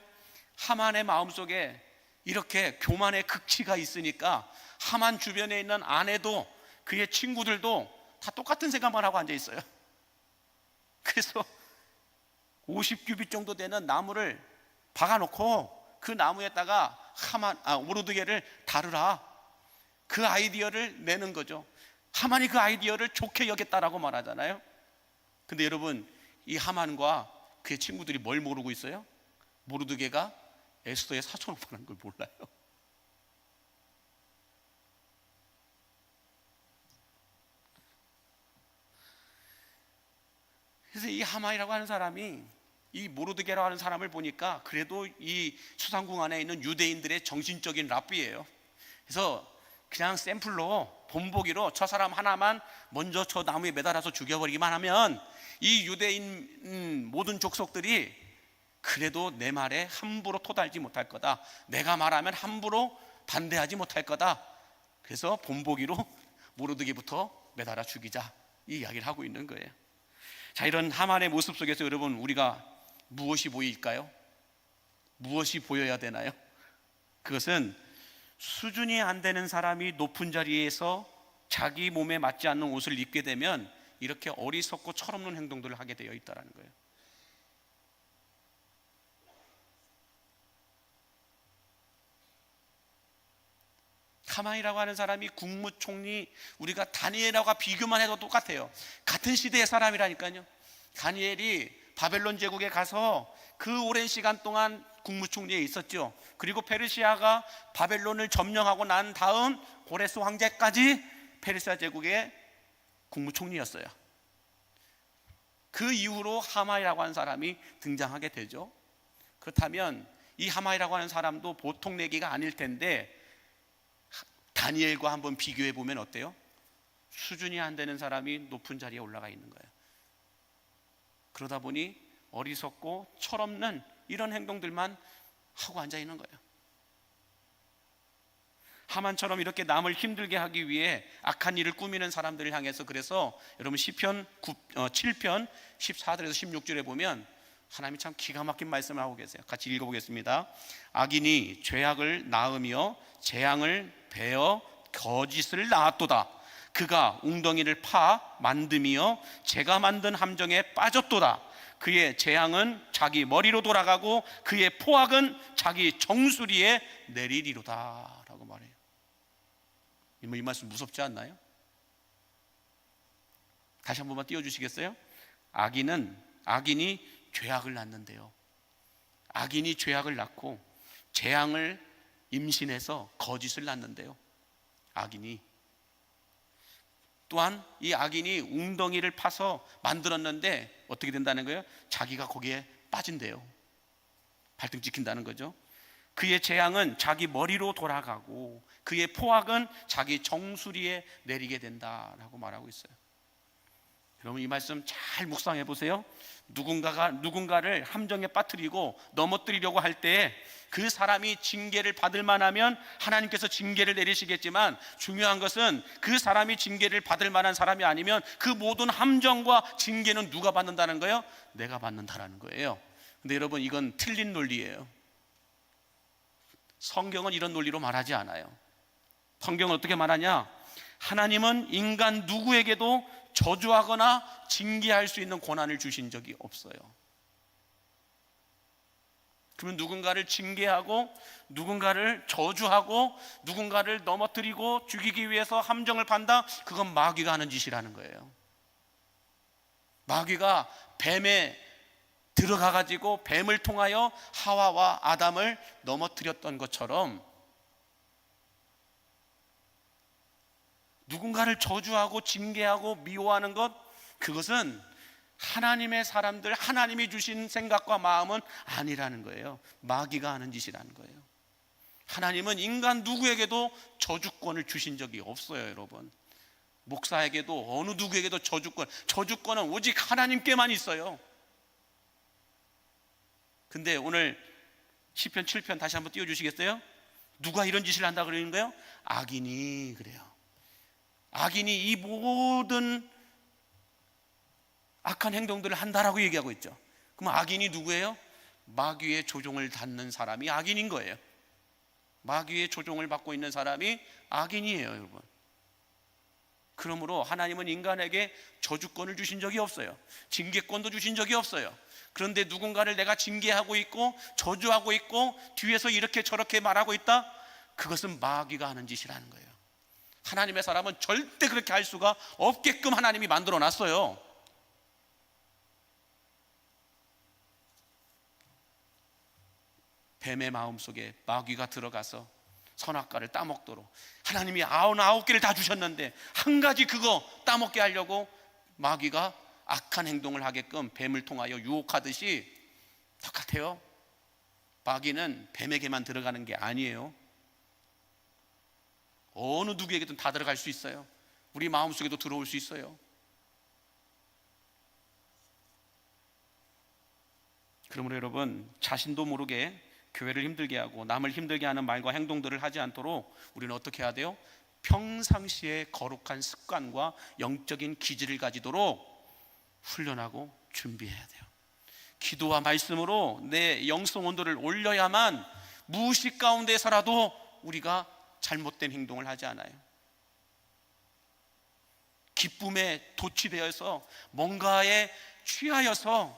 하만의 마음속에 이렇게 교만의 극치가 있으니까 하만 주변에 있는 아내도 그의 친구들도 다 똑같은 생각만 하고 앉아 있어요. 그래서 50규빗 정도 되는 나무를 박아놓고 그 나무에다가 모르드게를 다루라, 그 아이디어를 내는 거죠. 하만이 그 아이디어를 좋게 여겼다라고 말하잖아요. 근데 여러분, 이 하만과 그의 친구들이 뭘 모르고 있어요? 모르드게가 에스더의 사촌 오빠라는 걸 몰라요. 그래서 이 하만이라고 하는 사람이 이 모르드게라고 하는 사람을 보니까 그래도 이 수상궁 안에 있는 유대인들의 정신적인 랍비예요. 그래서 그냥 샘플로 본보기로 저 사람 하나만 먼저 저 나무에 매달아서 죽여버리기만 하면 이 유대인 모든 족속들이 그래도 내 말에 함부로 토달지 못할 거다. 내가 말하면 함부로 반대하지 못할 거다. 그래서 본보기로 모르드게부터 매달아 죽이자, 이 이야기를 하고 있는 거예요. 자, 이런 하만의 모습 속에서 여러분, 우리가 무엇이 보일까요? 무엇이 보여야 되나요? 그것은 수준이 안 되는 사람이 높은 자리에서 자기 몸에 맞지 않는 옷을 입게 되면 이렇게 어리석고 철없는 행동들을 하게 되어 있다는 거예요. 하만이라고 하는 사람이 국무총리, 우리가 다니엘하고 비교만 해도 똑같아요. 같은 시대의 사람이라니까요. 다니엘이 바벨론 제국에 가서 그 오랜 시간 동안 국무총리에 있었죠. 그리고 페르시아가 바벨론을 점령하고 난 다음 고레스 황제까지 페르시아 제국의 국무총리였어요. 그 이후로 하만이라고 하는 사람이 등장하게 되죠. 그렇다면 이 하만이라고 하는 사람도 보통 내기가 아닐 텐데 다니엘과 한번 비교해 보면 어때요? 수준이 안 되는 사람이 높은 자리에 올라가 있는 거예요. 그러다 보니 어리석고 철없는 이런 행동들만 하고 앉아 있는 거예요. 하만처럼 이렇게 남을 힘들게 하기 위해 악한 일을 꾸미는 사람들을 향해서, 그래서 여러분 시편 7편 14절에서 16절에 보면 하나님이 참 기가 막힌 말씀을 하고 계세요. 같이 읽어보겠습니다. 악인이 죄악을 낳으며 재앙을 베어 거짓을 낳았도다. 그가 웅덩이를 파 만듦이여 제가 만든 함정에 빠졌도다. 그의 재앙은 자기 머리로 돌아가고 그의 포악은 자기 정수리에 내리리로다 라고 말해요. 이 말씀 무섭지 않나요? 다시 한 번만 띄워주시겠어요? 악인이 죄악을 낳는데요, 악인이 죄악을 낳고 재앙을 임신해서 거짓을 낳는데요, 악인이 또한 이 악인이 웅덩이를 파서 만들었는데 어떻게 된다는 거예요? 자기가 거기에 빠진대요. 발등 찍힌다는 거죠. 그의 재앙은 자기 머리로 돌아가고 그의 포악은 자기 정수리에 내리게 된다라고 말하고 있어요. 여러분, 이 말씀 잘 묵상해 보세요. 누군가를 함정에 빠뜨리고 넘어뜨리려고 할 때 그 사람이 징계를 받을 만하면 하나님께서 징계를 내리시겠지만, 중요한 것은 그 사람이 징계를 받을 만한 사람이 아니면 그 모든 함정과 징계는 누가 받는다는 거예요? 내가 받는다라는 거예요. 근데 여러분, 이건 틀린 논리예요. 성경은 이런 논리로 말하지 않아요. 성경은 어떻게 말하냐? 하나님은 인간 누구에게도 저주하거나 징계할 수 있는 권한을 주신 적이 없어요. 그러면 누군가를 징계하고 누군가를 저주하고 누군가를 넘어뜨리고 죽이기 위해서 함정을 판다? 그건 마귀가 하는 짓이라는 거예요. 마귀가 뱀에 들어가 가지고 뱀을 통하여 하와와 아담을 넘어뜨렸던 것처럼 누군가를 저주하고 징계하고 미워하는 것, 그것은 하나님의 사람들, 하나님이 주신 생각과 마음은 아니라는 거예요. 마귀가 하는 짓이라는 거예요. 하나님은 인간 누구에게도 저주권을 주신 적이 없어요. 여러분, 목사에게도 어느 누구에게도 저주권은 오직 하나님께만 있어요. 근데 오늘 시편 7편 다시 한번 띄워주시겠어요? 누가 이런 짓을 한다 그러는 거예요? 악인이 그래요. 악인이 이 모든 악한 행동들을 한다라고 얘기하고 있죠. 그럼 악인이 누구예요? 마귀의 조종을 받는 사람이 악인인 거예요. 마귀의 조종을 받고 있는 사람이 악인이에요, 여러분. 그러므로 하나님은 인간에게 저주권을 주신 적이 없어요. 징계권도 주신 적이 없어요. 그런데 누군가를 내가 징계하고 있고 저주하고 있고 뒤에서 이렇게 저렇게 말하고 있다? 그것은 마귀가 하는 짓이라는 거예요. 하나님의 사람은 절대 그렇게 할 수가 없게끔 하나님이 만들어 놨어요. 뱀의 마음속에 마귀가 들어가서 선악과를 따먹도록, 하나님이 99개를 다 주셨는데 한 가지 그거 따먹게 하려고 마귀가 악한 행동을 하게끔 뱀을 통하여 유혹하듯이 똑같아요. 마귀는 뱀에게만 들어가는 게 아니에요. 어느 누구에게든 다 들어갈 수 있어요. 우리 마음속에도 들어올 수 있어요. 그러므로 여러분, 자신도 모르게 교회를 힘들게 하고 남을 힘들게 하는 말과 행동들을 하지 않도록 우리는 어떻게 해야 돼요? 평상시에 거룩한 습관과 영적인 기질을 가지도록 훈련하고 준비해야 돼요. 기도와 말씀으로 내 영성 온도를 올려야만 무의식 가운데서라도 우리가 잘못된 행동을 하지 않아요. 기쁨에 도취되어서 뭔가에 취하여서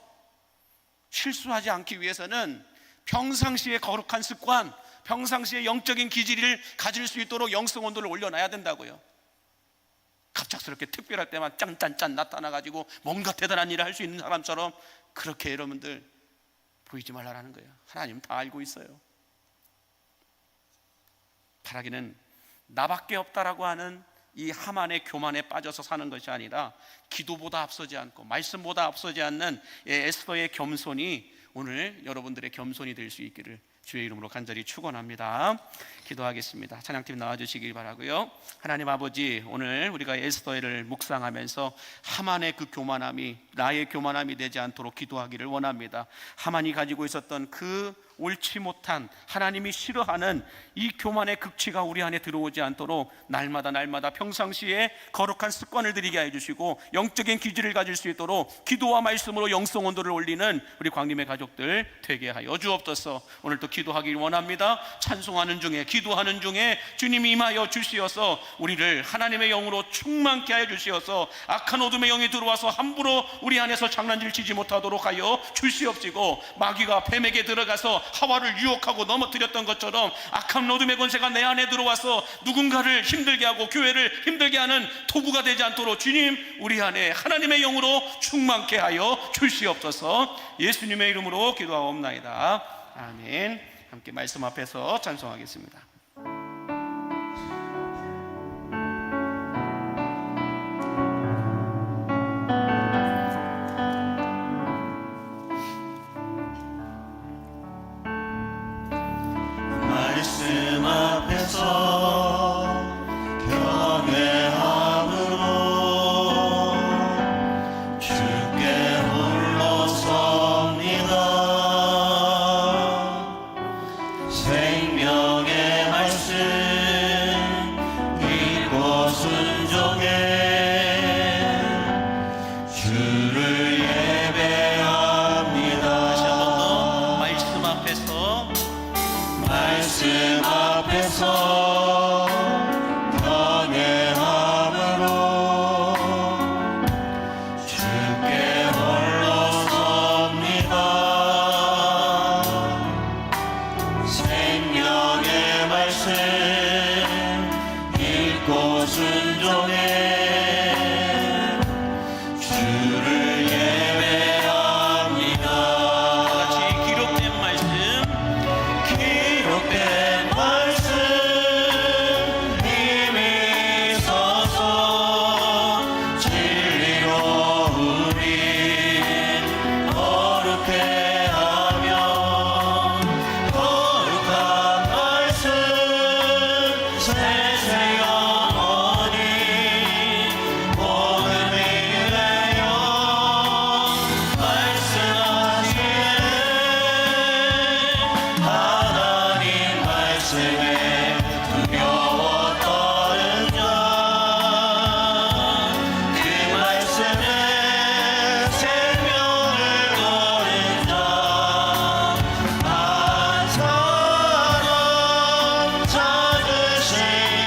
실수하지 않기 위해서는 평상시에 거룩한 습관, 평상시에 영적인 기질을 가질 수 있도록 영성 온도를 올려놔야 된다고요. 갑작스럽게 특별할 때만 짠짠짠 나타나가지고 뭔가 대단한 일을 할 수 있는 사람처럼 그렇게 여러분들 보이지 말라는 거예요. 하나님 다 알고 있어요. 바라기는 나밖에 없다라고 하는 이 하만의 교만에 빠져서 사는 것이 아니라 기도보다 앞서지 않고 말씀보다 앞서지 않는 에스더의 겸손이 오늘 여러분들의 겸손이 될 수 있기를 주의 이름으로 간절히 축원합니다. 기도하겠습니다. 찬양팀 나와주시길 바라고요. 하나님 아버지, 오늘 우리가 에스더를 묵상하면서 하만의 그 교만함이 나의 교만함이 되지 않도록 기도하기를 원합니다. 하만이 가지고 있었던 그 옳지 못한 하나님이 싫어하는 이 교만의 극치가 우리 안에 들어오지 않도록 날마다 평상시에 거룩한 습관을 들이게 해주시고 영적인 기질을 가질 수 있도록 기도와 말씀으로 영성 온도를 올리는 우리 광림의 가족들 되게 하여 주옵소서. 오늘도 기도하길 원합니다. 찬송하는 중에 기도하는 중에 주님이 임하여 주시어서 우리를 하나님의 영으로 충만케 하여 주시어서 악한 어둠의 영이 들어와서 함부로 우리 안에서 장난질 치지 못하도록 하여 주시옵시고, 마귀가 뱀에게 들어가서 하와를 유혹하고 넘어뜨렸던 것처럼 악한 어둠의 권세가 내 안에 들어와서 누군가를 힘들게 하고 교회를 힘들게 하는 도구가 되지 않도록 주님 우리 안에 하나님의 영으로 충만케 하여 주시옵소서. 예수님의 이름으로 기도하옵나이다. 아멘. 함께 말씀 앞에서 찬송하겠습니다. 말씀 앞에서 경외함으로 주께 홀로 섭니다. 생명의 말씀 읽고 순종해 주를 예배합니다. 다시 한 번 더 말씀 앞에서 말씀 앞에서 경외함으로 주께 홀로 섭니다. 생명의 말씀 읽고 순종해 주를 예배합니다. 같이 기록된 말씀 기록된 말씀 힘이 있어서 진리로 우리 거룩해 하며 거룩한 말씀 세세 영원히 모든 일에요 말씀하시네. 하나님 말씀에 두려워 떠는 자, 그 말씀에 생명을 거는 자 한 사람 찾으시니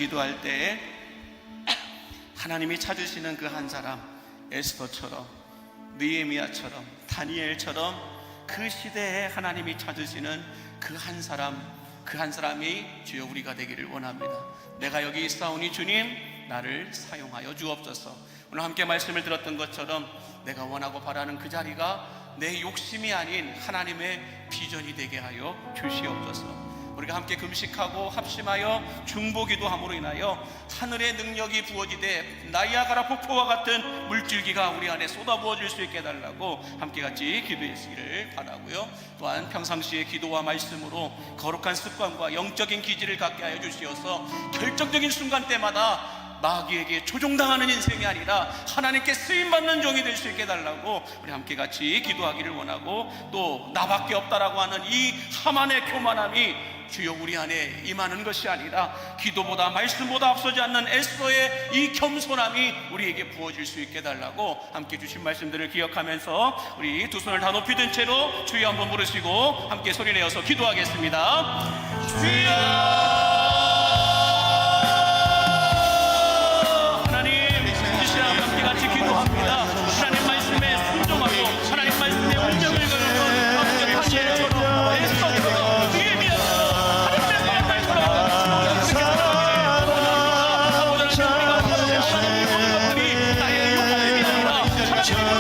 기도할 때 하나님이 찾으시는 그 한 사람, 에스더처럼, 느헤미야처럼, 다니엘처럼 그 시대에 하나님이 찾으시는 그 한 사람이 주여 우리가 되기를 원합니다. 내가 여기 있사오니 주님 나를 사용하여 주옵소서. 오늘 함께 말씀을 들었던 것처럼 내가 원하고 바라는 그 자리가 내 욕심이 아닌 하나님의 비전이 되게 하여 주시옵소서. 우리가 함께 금식하고 합심하여 중보기도함으로 인하여 하늘의 능력이 부어지되 나이아가라 폭포와 같은 물줄기가 우리 안에 쏟아부어질 수 있게 해달라고 함께 같이 기도했기를 바라고요. 또한 평상시에 기도와 말씀으로 거룩한 습관과 영적인 기질을 갖게 하여 주시어서 결정적인 순간 때마다 마귀에게 조종당하는 인생이 아니라 하나님께 쓰임받는 종이 될 수 있게 해달라고 우리 함께 같이 기도하기를 원하고, 또 나밖에 없다라고 하는 이 하만의 교만함이 주여 우리 안에 임하는 것이 아니라 기도보다 말씀보다 앞서지 않는 에스더의 이 겸손함이 우리에게 부어질 수 있게 해달라고 함께 주신 말씀들을 기억하면서 우리 두 손을 다 높이 든 채로 주여 한번 부르시고 함께 소리내어서 기도하겠습니다. 주여! 기도합니다. 하나님 말씀에 순종하고 하나님 말씀에 온전을 걸고 다니엘처럼 에스더처럼 느헤미야처럼 하나님의 말씀처럼 나의 욕심이 아니라 하나님의 욕심에 집중하는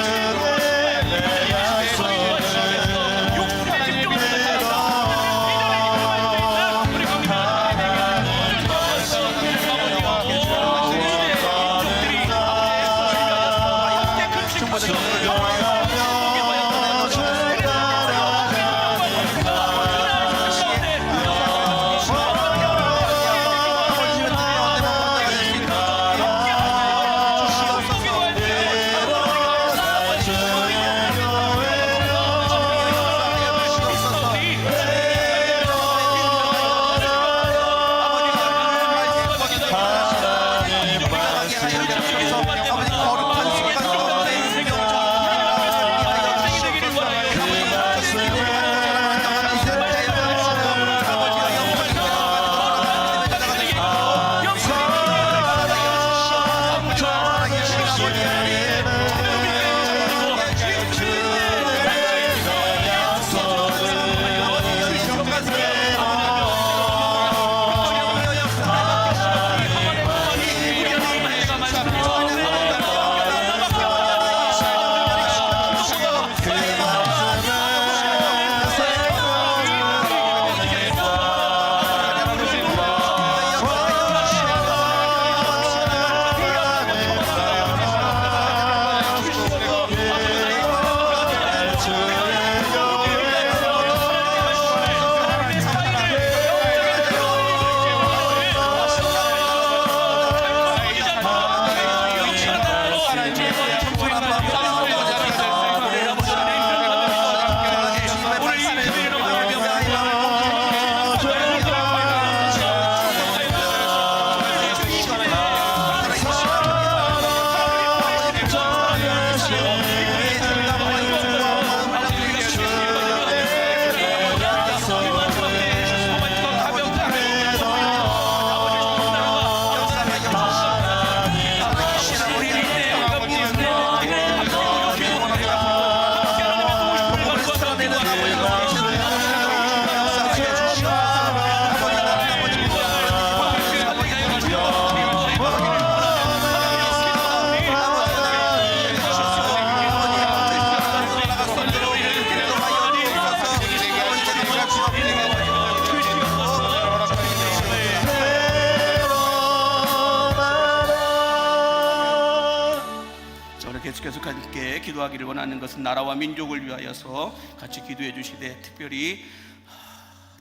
우리 계속해서 함께 기도하기를 원하는 것은 나라와 민족을 위하여서 같이 기도해 주시되, 특별히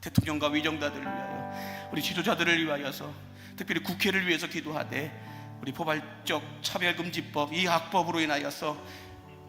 대통령과 위정자들을 위하여, 우리 지도자들을 위하여서, 특별히 국회를 위해서 기도하되, 우리 포괄적 차별금지법 이 악법으로 인하여서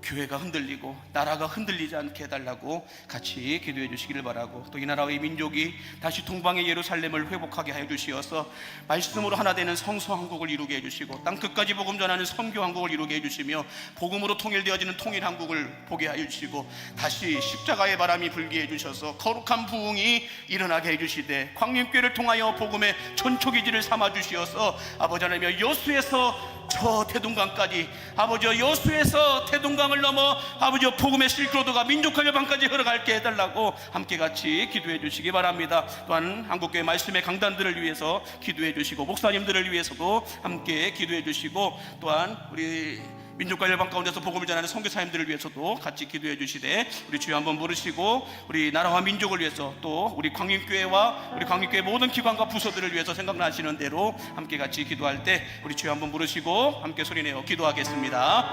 교회가 흔들리고 나라가 흔들리지 않게 해달라고 같이 기도해 주시기를 바라고, 또 이 나라와 이 민족이 다시 동방의 예루살렘을 회복하게 하여 주시어서 말씀으로 하나 되는 성소 한국을 이루게 해주시고 땅 끝까지 복음 전하는 선교 한국을 이루게 해주시며 복음으로 통일되어지는 통일 한국을 보게 하여 주시고 다시 십자가의 바람이 불게 해주셔서 거룩한 부흥이 일어나게 해주시되 광림교회를 통하여 복음의 전초기지를 삼아 주시어서 아버지 하나님 여수에서 저 태동강까지, 아버지여 여수에서 태동강을 넘어 아버지여 복음의 실크로드가 민족화 열방까지 흘러갈게 해달라고 함께 같이 기도해 주시기 바랍니다. 또한 한국교회 말씀의 강단들을 위해서 기도해 주시고 목사님들을 위해서도 함께 기도해 주시고, 또한 우리 민족과 열방 가운데서 복음을 전하는 선교사님들을 위해서도 같이 기도해 주시되 우리 주여 한번 부르시고 우리 나라와 민족을 위해서 또 우리 광림교회와 우리 광림교회 모든 기관과 부서들을 위해서 생각나시는 대로 함께 같이 기도할 때 우리 주여 한번 부르시고 함께 소리내어 기도하겠습니다.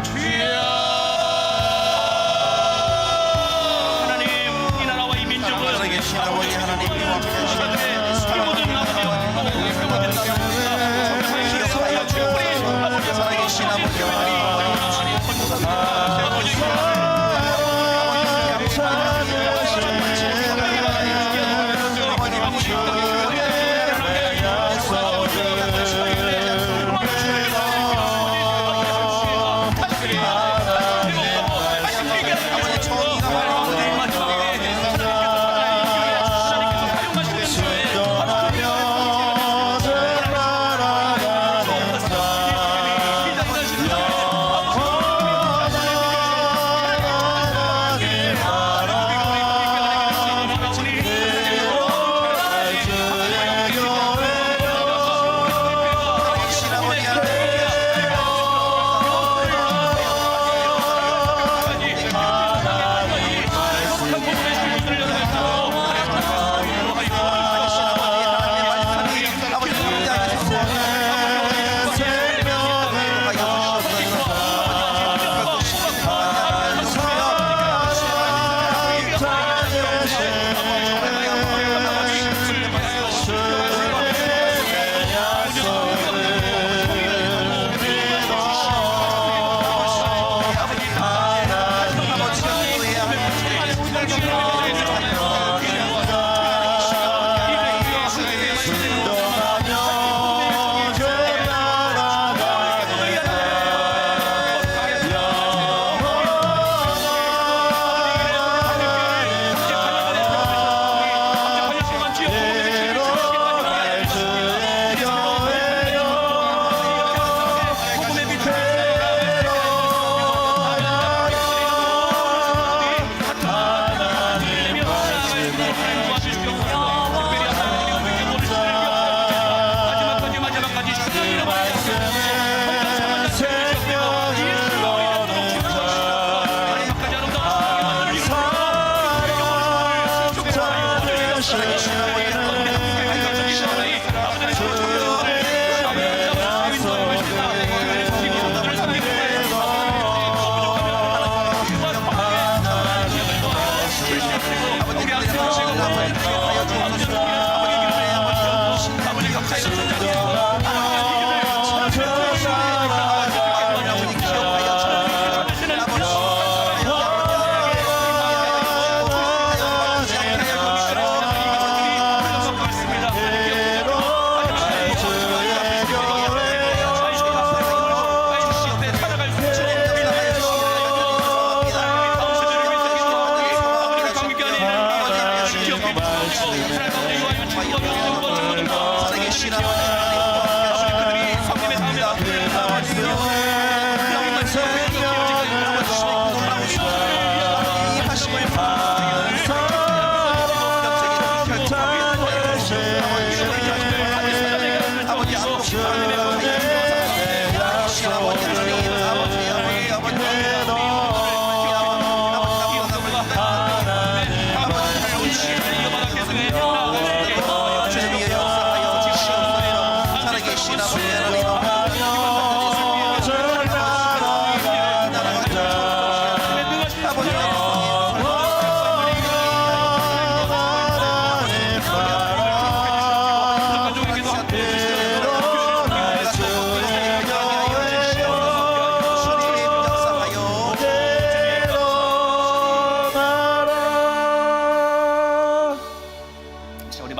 주여, 하나님 이 나라와 이 민족을 살아계신 아버지 하나님과 이 모든 살아계신 아버지 살아계신 아버지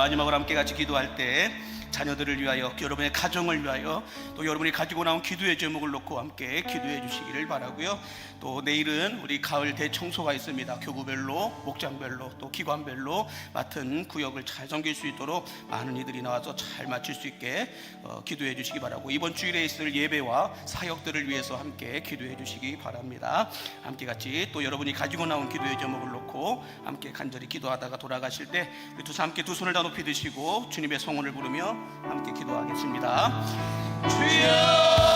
마지막으로 함께 같이 기도할 때 자녀들을 위하여, 여러분의 가정을 위하여, 또 여러분이 가지고 나온 기도의 제목을 놓고 함께 기도해 주시기를 바라고요. 또 내일은 우리 가을 대청소가 있습니다. 교구별로, 목장별로, 또 기관별로 맡은 구역을 잘 섬길 수 있도록 많은 이들이 나와서 잘 마칠 수 있게 기도해 주시기 바라고, 이번 주일에 있을 예배와 사역들을 위해서 함께 기도해 주시기 바랍니다. 함께 같이 또 여러분이 가지고 나온 기도의 제목을 놓고 함께 간절히 기도하다가 돌아가실 때 우리 함께 두 손을 다 높이 드시고 주님의 성원을 부르며 함께 기도하겠습니다. 주여,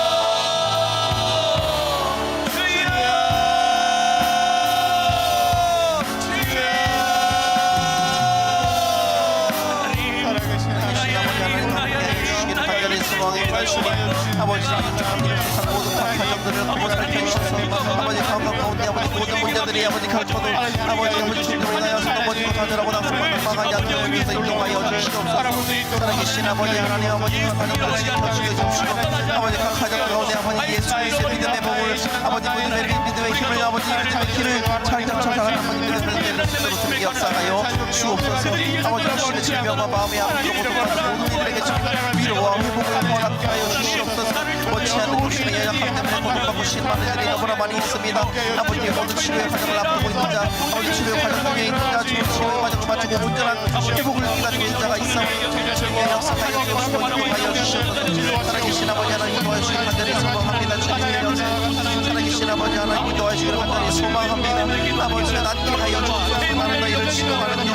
아버지 모든 가정들을 살펴주셔서 아버지 가운데 아버지 모든 문제들이 아버지 결토를 아버지 주님을 인하여서 넘어지고 좌절하고 낙성하지 않도록 위해서 인도하여 주시옵소서. 살아계신 아버지 하나님, 아버지 가정들을 지켜주시옵시고 아버지 각 가정 가운데 아버지 예수 그리스도의 믿음의 몸을 아버지 믿음의 힘을 아버지 길을 잘 잡쳐가는 아버지 믿음의 스스로 역사하여 주옵소서. 아버지 주시는 질병과 마음의 아픔으로 고통받는 모든 이들에게 위로와 회복을 허락하여 주시옵소서. 원치 않는 고통의 연약함 때문에 고통받고 싶은 많은 이들이 너무나 많이 있습니다. 아버지 모든 치료의 과정을 앞두고 있는 자, 아버지 치료의 과정 중에 있는 자, 지금 치료의 과정을 마치고 온전한 회복을 기다리고 있는 자가 있사오니 주님의 역사하여 주시고 인도하여 주시옵소서. 살아계신 아버지 하나님 도와주시기 간절히 소망합니다. 주님의 역사 살아계신 아버지 하나님 도와주시기를 간절히 소망합니다. 아버지가 낫게 하여 주옵소서. 많은 너희를 지도하는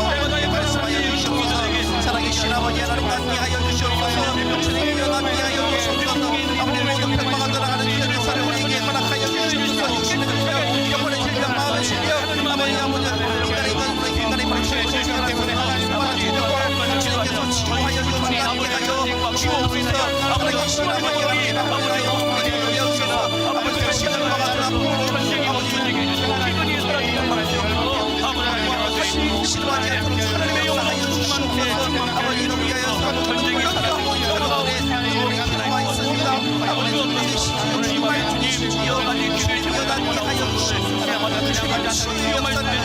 여호와의 말씀하여 주시옵소서. 살아계신 아버지 하나님 낫게 하여 주시옵소서. 주님이여 낫게 하여 주시옵소서. 아버지 모든 평화가 들어가는 주의 역사를 우리에게 허락하여 주시옵소서. 육신의 질병, 영혼의 질병, 마음의 질병, 아버지 인간의 인간의 인간의 발치를 제시하는 주님께서 치료하여 주시고 낫게 하여 주옵소서. 살아계신 아버지 하나님 하나님 주옵소서. 아버지 신령과 같은 아픔으로 시도하지 않도록 하나님의 역사하여 주시옵소서. 아버지 이를 위하여 전쟁이 살아가고 여러분의 기도가 있습니다. 아버지 주님의 주님 주여 낫게 하여 주시옵소서. 주님의 역사를